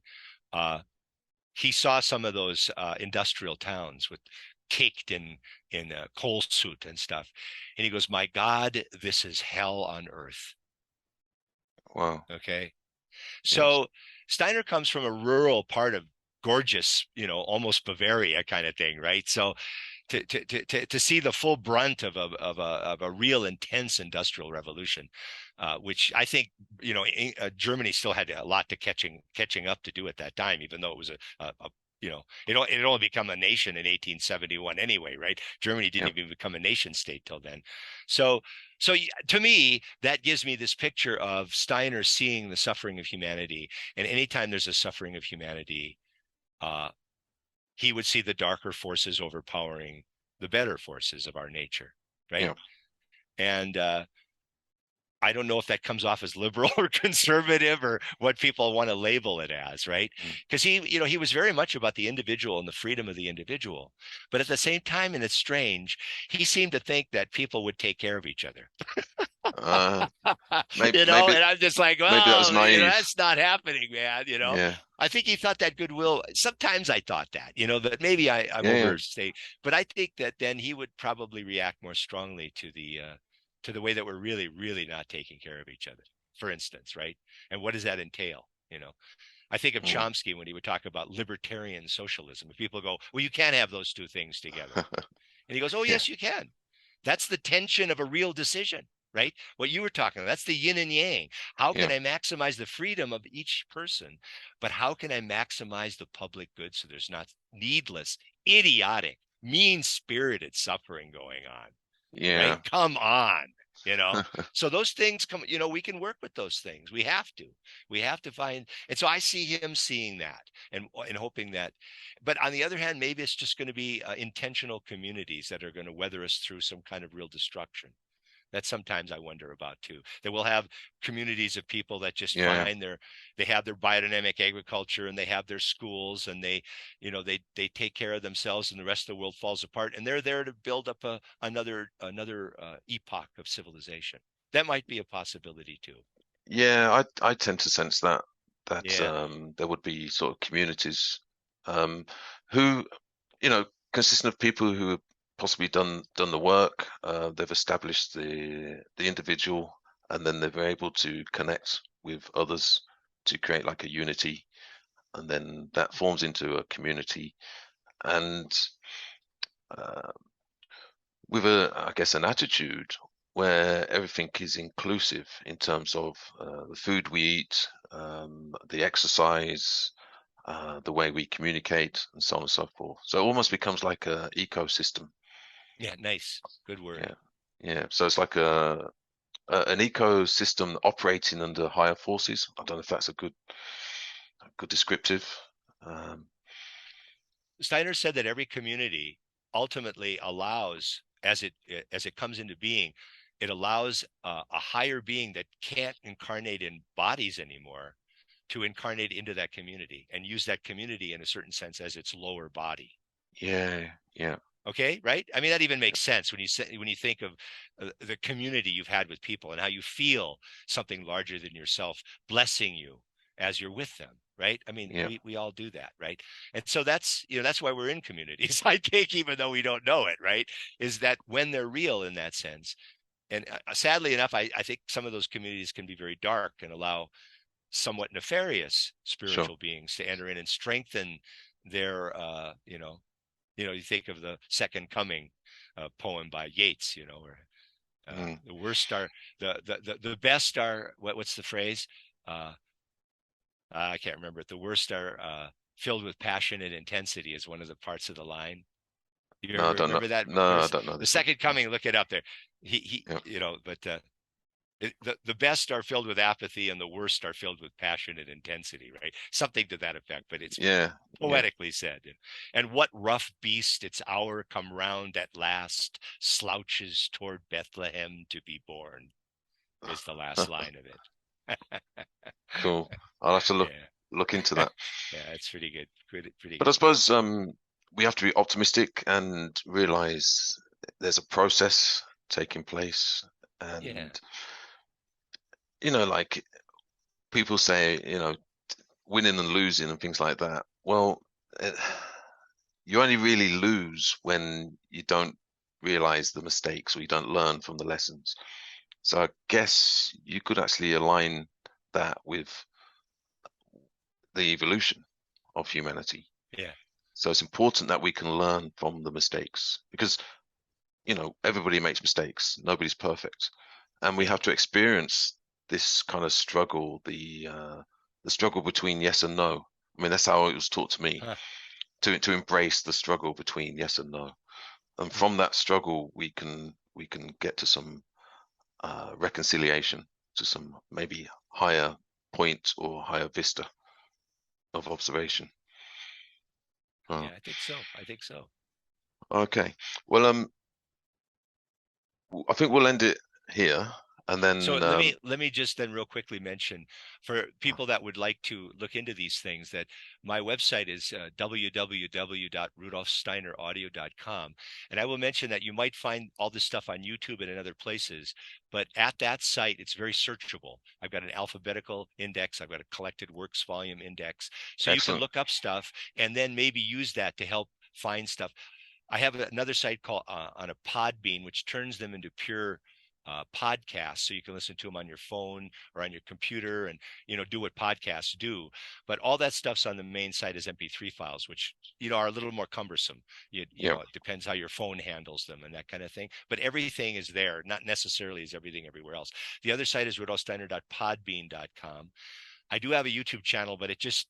He saw some of those industrial towns with caked in coal soot and stuff, and he goes, "My God, this is hell on earth." Wow. Okay, so Steiner comes from a rural part of gorgeous, almost Bavaria kind of thing, right? So to see the full brunt of a real intense industrial revolution, which I think Germany still had a lot to catching up to do at that time, even though it was it had only become a nation in 1871 anyway, right? Germany didn't even become a nation state till then. So to me, that gives me this picture of Steiner seeing the suffering of humanity, and anytime there's a suffering of humanity, he would see the darker forces overpowering the better forces of our nature, right? Yeah. And I don't know if that comes off as liberal or conservative or what people want to label it as, right? Because he was very much about the individual and the freedom of the individual. But at the same time, and it's strange, he seemed to think that people would take care of each other. Uh, maybe You know, maybe and I'm just like, maybe that was well, naive. that's not happening, man. Yeah, I think he thought that goodwill. Sometimes I thought that, that maybe I'm yeah, overstate, but I think that then he would probably react more strongly to the way that we're really, really not taking care of each other, for instance, right? And what does that entail? I think of mm. Chomsky when he would talk about libertarian socialism. If people go, well, you can't have those two things together. And he goes, oh, Yeah, yes, you can. That's the tension of a real decision, right? What you were talking about, that's the yin and yang. How can yeah, I maximize the freedom of each person? But how can I maximize the public good so there's not needless, idiotic, mean spirited suffering going on? Right? yeah, Come on, you know. So those things come, we can work with those things. We have to find, and so I see him seeing that and hoping that. But on the other hand, maybe it's just going to be intentional communities that are going to weather us through some kind of real destruction. That sometimes I wonder about too. That we'll have communities of people that just yeah, they have their biodynamic agriculture and they have their schools and they take care of themselves and the rest of the world falls apart and they're there to build up another epoch of civilization. That might be a possibility too. yeah. I tend to sense that Yeah. there would be sort of communities um, who, consisting of people who have possibly done the work. They've established the individual, and then they're able to connect with others to create like a unity, and then that forms into a community. And uh, with I guess, an attitude where everything is inclusive in terms of the food we eat, the exercise, the way we communicate, and so on and so forth. So it almost becomes like a ecosystem. Yeah. Nice. Good word. Yeah, yeah. So it's like an ecosystem operating under higher forces. I don't know if that's a good descriptive. Um, Steiner said that every community ultimately allows, as it comes into being, it allows a higher being that can't incarnate in bodies anymore to incarnate into that community and use that community in a certain sense as its lower body. yeah, yeah, Okay, right? I mean, that even makes sense when you think of the community you've had with people and how you feel something larger than yourself blessing you as you're with them, right? I mean, yeah, we all do that, right? And so that's why we're in communities. I think even though we don't know it, right, is that when they're real in that sense. And sadly enough, I think some of those communities can be very dark and allow somewhat nefarious sure. spiritual beings to enter in and strengthen their you think of the Second Coming poem by Yeats, where Mm. the worst are the best are what's the phrase? Uh, I can't remember it. The worst are filled with passion and intensity is one of the parts of the line. You No, I ever don't know. remember that No, I verse? don't know The this one. Second No. Coming, look it up there. He Yeah, but the best are filled with apathy and the worst are filled with passion and intensity, right? Something to that effect, but it's yeah, yeah. poetically said. And what rough beast its hour come round at last slouches toward Bethlehem to be born is the last line of it. Cool. I'll have to look Yeah. look into that. Yeah, it's pretty good. Pretty But I good one. suppose we have to be optimistic and realize there's a process taking place, Yeah. and like people say, winning and losing and things like that. Well, eh, you only really lose when you don't realize the mistakes or you don't learn from the lessons. So I guess you could actually align that with the evolution of humanity. Yeah. So it's important that we can learn from the mistakes because, everybody makes mistakes. Nobody's perfect. And we Yeah. have to experience this kind of struggle, the struggle between yes and no. I mean, that's how it was taught to me, Huh. to embrace the struggle between yes and no. And from that struggle, we can get to some reconciliation, to some maybe higher point or higher vista of observation. Oh, Yeah, I think so. I think so. okay. Well, I think we'll end it here. And So then let me just then real quickly mention for people that would like to look into these things that my website is www.rudolfsteineraudio.com, and I will mention that you might find all this stuff on YouTube and in other places, but at that site it's very searchable. I've got an alphabetical index, I've got a collected works volume index, so you can excellent. look up stuff and then maybe use that to help find stuff. I have another site called on a Podbean, which turns them into pure podcasts, so you can listen to them on your phone or on your computer, and do what podcasts do. But all that stuff's on the main site as MP3 files, which are a little more cumbersome. Yeah, It depends how your phone handles them and that kind of thing. But everything is there, not necessarily is everything everywhere else. The other site is rudolfsteiner.podbean.com. I do have a YouTube channel, but it just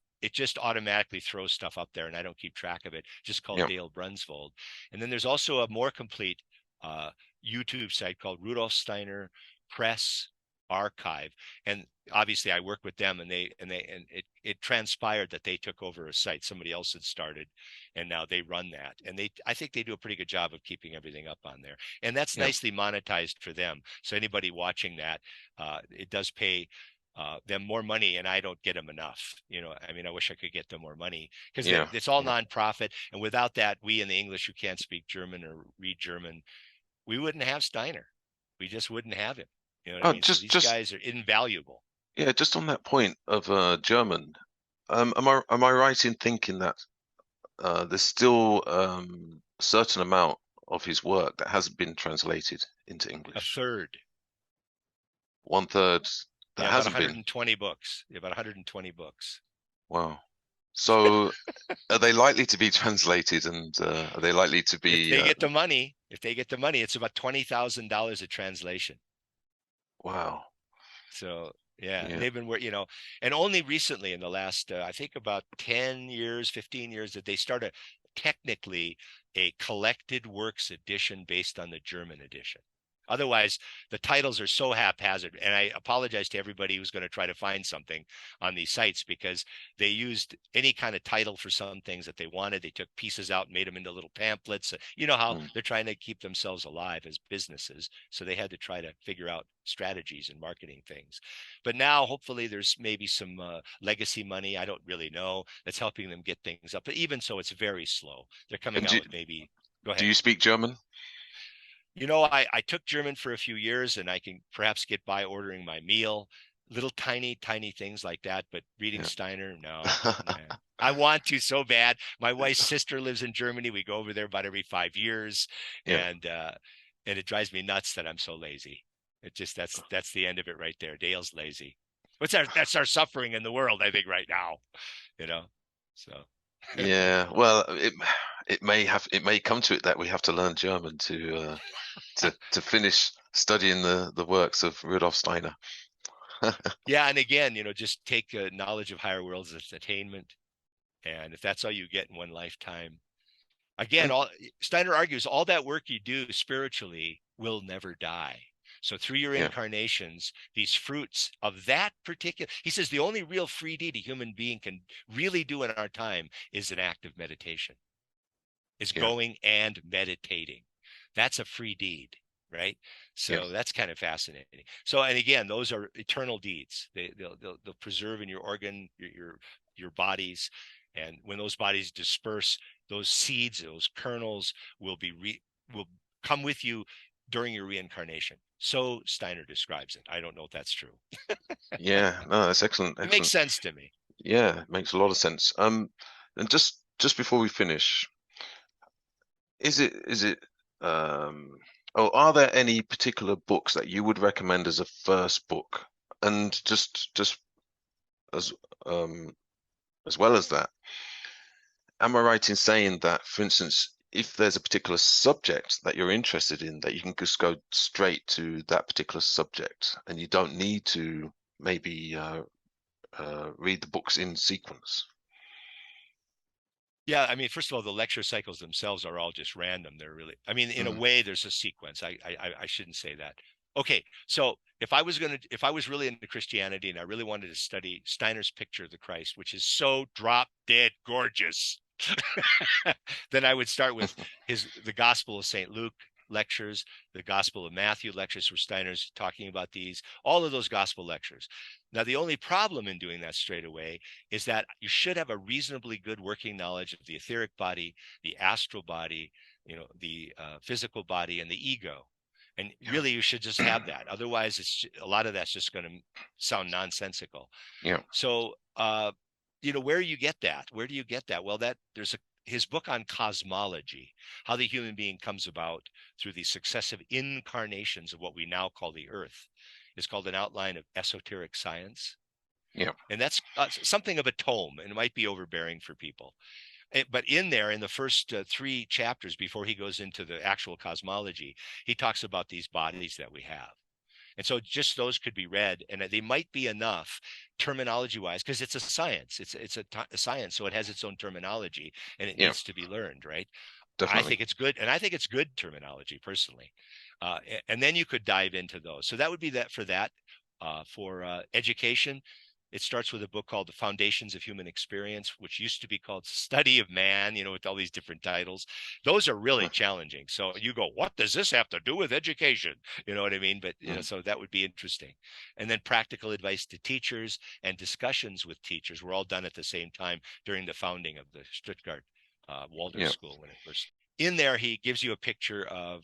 automatically throws stuff up there, and I don't keep track of it. Just called yeah, Dale Brunsvold. And then there's also a more complete uh, YouTube site called Rudolf Steiner Press Archive. And obviously, I work with them, and it transpired that they took over a site somebody else had started, and now they run that. And I think they do a pretty good job of keeping everything up on there. And that's yeah, nicely monetized for them. So anybody watching that, it does pay them more money, and I don't get them enough. I mean, I wish I could get them more money because yeah, it's all yeah. nonprofit. And without that, we in the English who can't speak German or read German, we wouldn't have Steiner. We just wouldn't have him. You know what I Oh, mean? So these just guys are invaluable. yeah, just on that point of German. Am I right in thinking that there's still a certain amount of his work that hasn't been translated into A English? third. One third that Yeah, about hasn't been. 120 books. Yeah, about 120 books. Wow. So are they likely to be translated, and are they likely to If be? they get the money, it's about $20,000 a translation. Wow. So yeah, and Yeah. they've been and only recently in the last I think about 10 years, 15 years that they started technically a collected works edition based on the German edition. Otherwise, the titles are so haphazard. And I apologize to everybody who's going to try to find something on these sites because they used any kind of title for some things that they wanted. They took pieces out and made them into little pamphlets. You know how Mm. they're trying to keep themselves alive as businesses. So they had to try to figure out strategies and marketing things. But now, hopefully, there's maybe some legacy money. I don't really know that's helping them get things up. But even so, it's very slow. They're coming And out with maybe. Go do ahead. you speak German? I took German for a few years and I can perhaps get by ordering my meal, little tiny, tiny things like that. But reading Yeah. Steiner, no. Nah. I want to so bad. My wife's sister lives in Germany. We go over there about every 5 years, Yeah. and it drives me nuts that I'm so lazy. It just that's the end of it right there. Dale's lazy. That's our suffering in the world, I think, right now. You know, so Yeah. Well, it may come to it that we have to learn German to finish studying the works of Rudolf Steiner. yeah. And again, just take knowledge of higher worlds as attainment. And if that's all you get in one lifetime, again, And all Steiner argues all that work you do spiritually will never die. So through your yeah, incarnations, these fruits of that particular, he says the only real free deed a human being can really do in our time is an act of meditation, is yeah, going and meditating. That's a free deed, right? yeah, So that's kind of fascinating. So, and again, those are eternal deeds. They'll preserve in your organ, your bodies, and when those bodies disperse, those seeds, those kernels will come with you during your reincarnation. So Steiner describes it. I don't know if that's true. yeah. No, that's excellent, It makes excellent. sense to me. Yeah, it makes a lot of sense. And just before we finish, is it oh, are there any particular books that you would recommend as a first book? And just as um as well as that, am I right in saying that, for instance, if there's a particular subject that you're interested in, that you can just go straight to that particular subject and you don't need to maybe read the books in sequence? Yeah, I mean, first of all, the lecture cycles themselves are all just random. They're really, I mean, in a Mm, way, there's a sequence. I shouldn't say that. Okay, so if I was really into Christianity and I really wanted to study Steiner's picture of the Christ, which is so drop dead gorgeous, then I would start with the Gospel of Saint Luke, lectures, the Gospel of Matthew lectures where Steiner's talking about these, all of those gospel lectures. Now, the only problem in doing that straight away is that you should have a reasonably good working knowledge of the etheric body, the astral body, the physical body, and the ego. And really, you should just have that. Otherwise, a lot of that's just going to sound nonsensical. Yeah. So, where do you get that? Where do you get that? Well, there's his book on cosmology, how the human being comes about through the successive incarnations of what we now call the Earth, is called An Outline of Esoteric Science. Yeah. And that's something of a tome, and it might be overbearing for people. But in there, in the first 3 chapters before he goes into the actual cosmology, he talks about these bodies that we have. And so just those could be read, and they might be enough terminology-wise, because it's a science. It's a science, so it has its own terminology, and it needs to be learned, right? Definitely. I think it's good, and I think it's good terminology personally. And then you could dive into those. So that would be that for that. For education, it starts with a book called The Foundations of Human Experience, which used to be called Study of Man, with all these different titles. Those are really challenging. So you go, what does this have to do with education? You know what I mean? But, so that would be interesting. And then practical advice to teachers and discussions with teachers were all done at the same time during the founding of the Stuttgart Waldorf School when it first. In there, he gives you a picture of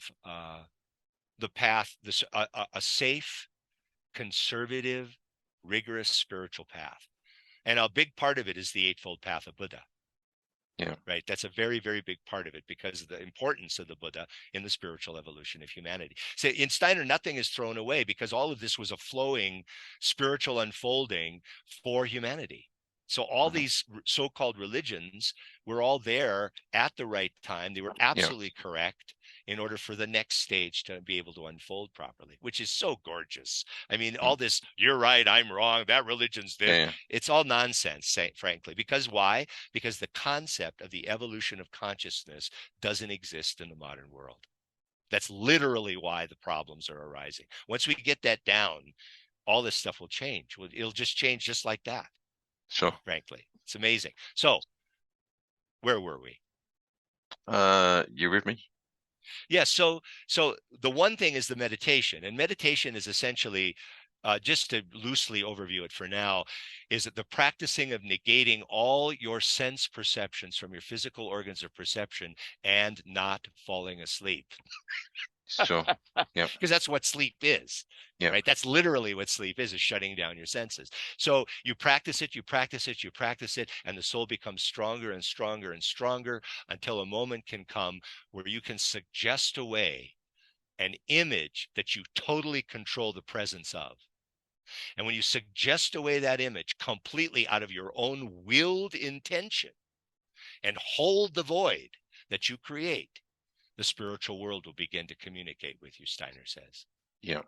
the path, a safe, conservative, rigorous spiritual path. And a big part of it is the Eightfold Path of Buddha. Yeah. Right. That's a very, very big part of it because of the importance of the Buddha in the spiritual evolution of humanity. So in Steiner, nothing is thrown away because all of this was a flowing spiritual unfolding for humanity. So all these so-called religions were all there at the right time. They were absolutely correct in order for the next stage to be able to unfold properly, which is so gorgeous. I mean, all this, you're right, I'm wrong, that religion's this. It's all nonsense, frankly. Because why? Because the concept of the evolution of consciousness doesn't exist in the modern world. That's literally why the problems are arising. Once we get that down, all this stuff will change. It'll just change just like that. Sure. Frankly, it's amazing. So, where were we? You with me? Yeah. So the one thing is the meditation, and meditation is essentially, just to loosely overview it for now, is that the practicing of negating all your sense perceptions from your physical organs of perception and not falling asleep. Sure. Yeah. Because that's what sleep is. Yeah. Right. That's literally what sleep is shutting down your senses. So you practice it, and the soul becomes stronger and stronger and stronger until a moment can come where you can suggest away an image that you totally control the presence of. And when you suggest away that image completely out of your own willed intention and hold the void that you create, the spiritual world will begin to communicate with you, Steiner says. Yeah.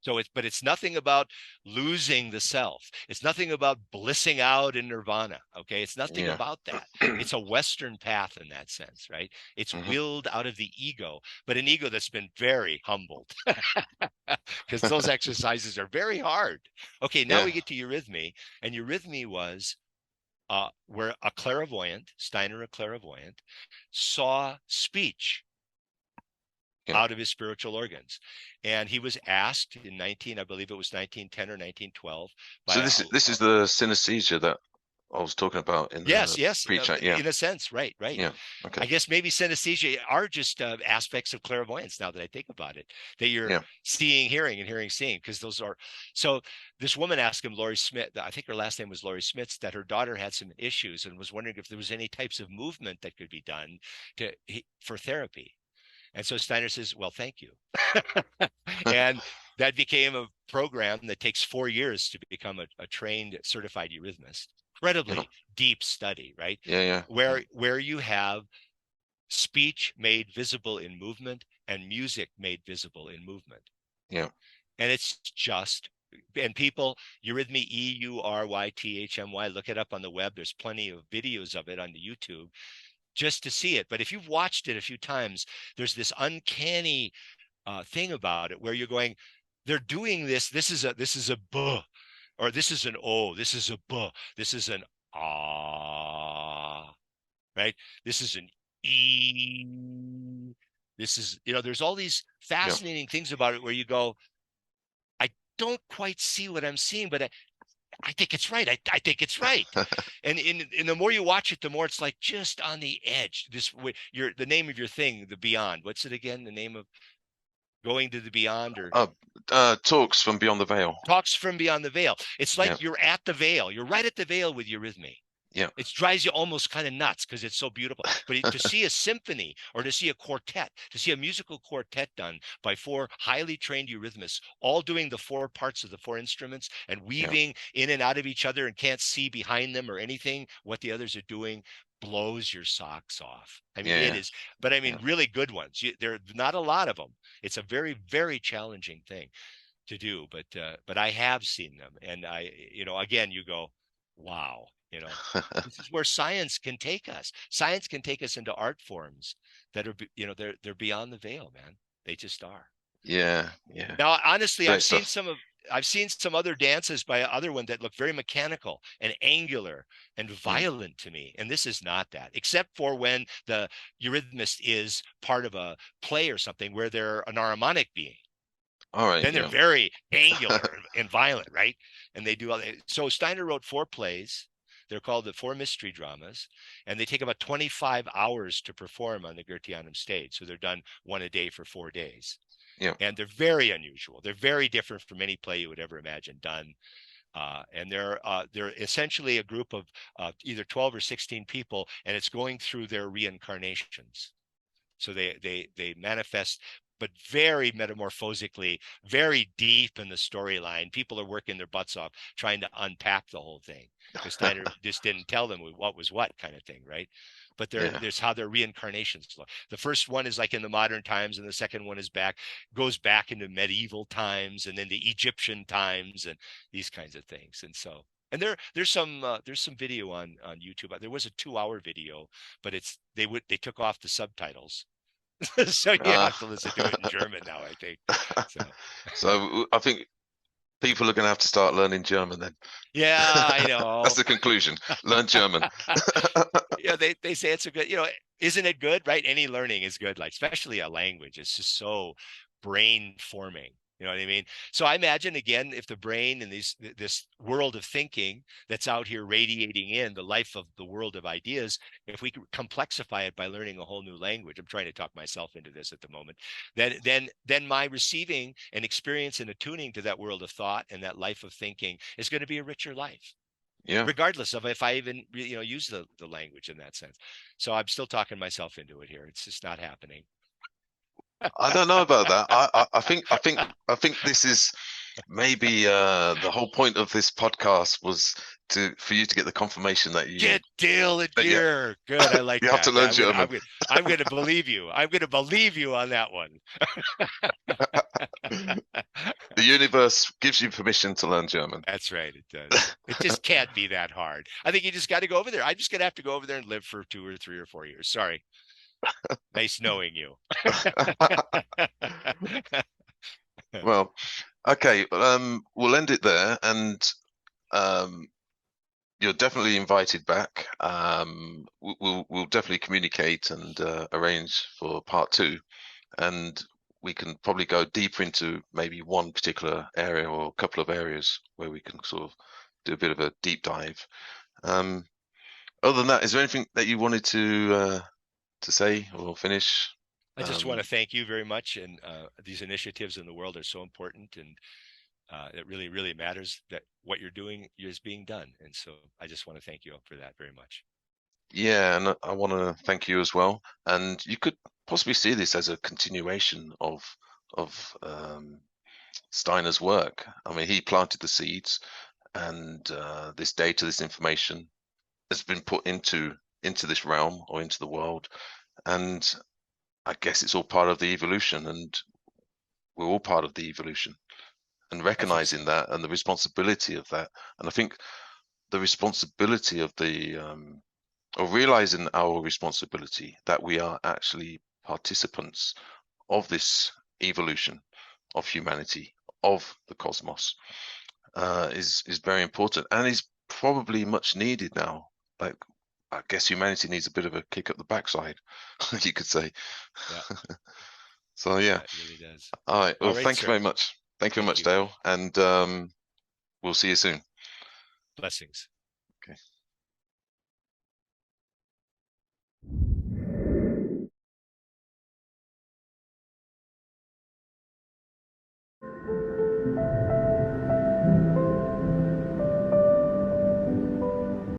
So it's nothing about losing the self. It's nothing about blissing out in nirvana. Okay. It's nothing about that. It's a Western path in that sense, right? It's willed out of the ego, but an ego that's been very humbled because those exercises are very hard. Okay. Now we get to eurythmy, and eurythmy was where a clairvoyant, Steiner, a clairvoyant, saw speech out of his spiritual organs. And he was asked in I believe it was 1910 or 1912. So this is the synesthesia that I was talking about in the pre-chat. In a sense, right. Yeah. Okay. I guess maybe synesthesia are just aspects of clairvoyance now that I think about it, that you're seeing, hearing, and hearing, seeing, because those are. So this woman asked him, Laurie Smith, I think her last name was Laurie Smith, that her daughter had some issues and was wondering if there was any types of movement that could be done for therapy. And so Steiner says, well, thank you. And that became a program that takes 4 years to become a trained certified eurythmist. Incredibly deep study, right? Where you have speech made visible in movement and music made visible in movement. Yeah. And it's just, and people, eurythmy, EURYTHMY, look it up on the web. There's plenty of videos of it on the YouTube, just to see it. But if you've watched it a few times, there's this uncanny thing about it where you're going, they're doing this. This is a buh, or this is an oh, this is a buh, this is an ah, right? This is an e, This is, there's all these Yeah. fascinating things about it where you go, I don't quite see what I'm seeing, but I think it's right. I think it's right. And in the more you watch it, the more it's like just on the edge. This the name of your thing, the beyond. What's it again? The name of going to the beyond, or Talks from Beyond the Veil. talks from beyond the veil. It's like Yeah. you're at the veil. You're right at the veil with eurythmy. Yeah. It drives you almost kind of nuts because it's so beautiful. But to see a symphony or to see a quartet, to see a musical quartet done by four highly trained eurythmists, all doing the four parts of the four instruments and Yeah. weaving in and out of each other and can't see behind them or anything, what the others are doing, blows your socks off. I mean, it Yeah. is, but I mean, Yeah. really good ones. There are not a lot of them. It's a very, very challenging thing to do, but I have seen them. And again, you go, wow, this is where science can take us. Science can take us into art forms that are, they're beyond the veil, man. They just are. Yeah. Yeah. Now, honestly, Great stuff. I've seen some other dances by other one that look very mechanical and angular and violent to me. And this is not that, except for when the eurythmist is part of a play or something where they're an harmonic being. All right. Then they're Yeah. very angular and violent, right? And they do all that. So Steiner wrote 4 plays. They're called the 4 mystery dramas, and they take about 25 hours to perform on the Goetheanum stage. So they're done one a day for 4 days. Yeah. And they're very unusual. They're very different from any play you would ever imagine done. And they're essentially a group of either 12 or 16 people, and it's going through their reincarnations. So they manifest, but very metamorphosically, very deep in the storyline. People are working their butts off trying to unpack the whole thing because Steiner just didn't tell them what was what kind of thing, right? But there's how their reincarnations look. The first one is like in the modern times, and the second one goes back into medieval times, and then the Egyptian times, and these kinds of things. And so, and there's some video on YouTube. There was a 2-hour video, but they took off the subtitles. So you have to listen to it in German now, I think. So I think people are going to have to start learning German then. Yeah, I know. That's the conclusion. Learn German. Yeah, they say it's a good, isn't it good, right? Any learning is good, like especially a language. It's just so brain forming. You know what I mean? So I imagine, again, if the brain and this world of thinking that's out here radiating in the life of the world of ideas, if we could complexify it by learning a whole new language, I'm trying to talk myself into this at the moment, then my receiving and experience and attuning to that world of thought and that life of thinking is going to be a richer life. Yeah. Regardless of if I even use the language in that sense. So I'm still talking myself into it here. It's just not happening. I don't know about that. I think this is maybe the whole point of this podcast was for you to get the confirmation that you get deal it gear. Good, I like you that. have to learn German. I'm going to believe you. I'm going to believe you on that one. The universe gives you permission to learn German. That's right. It does. It just can't be that hard. I think you just got to go over there. I'm just going to have to go over there and live for 2 or 3 or 4 years. Sorry. Nice knowing you. Well, okay. We'll end it there, and you're definitely invited back. We'll definitely communicate and arrange for part 2, and we can probably go deeper into maybe one particular area or a couple of areas where we can sort of do a bit of a deep dive. Other than that, is there anything that you wanted to say or finish? I just want to thank you very much, and these initiatives in the world are so important, and it really, really matters that what you're doing is being done. And so I just want to thank you for that very much. Yeah, and I want to thank you as well. And you could possibly see this as a continuation of Steiner's work. I mean, he planted the seeds, and this data, this information, has been put into this realm or into the world, and I guess it's all part of the evolution, and we're all part of the evolution, and recognizing that and the responsibility of that. And I think the responsibility of or realizing our responsibility that we are actually participants of this evolution of humanity, of the cosmos, is very important, and is probably much needed now. Like, I guess humanity needs a bit of a kick up the backside, you could say. Yeah. So yeah. It really does. All right. Well, All right, thank you sir. very much. Thank you very Thank much, you. Dale. And we'll see you soon. Blessings. Okay.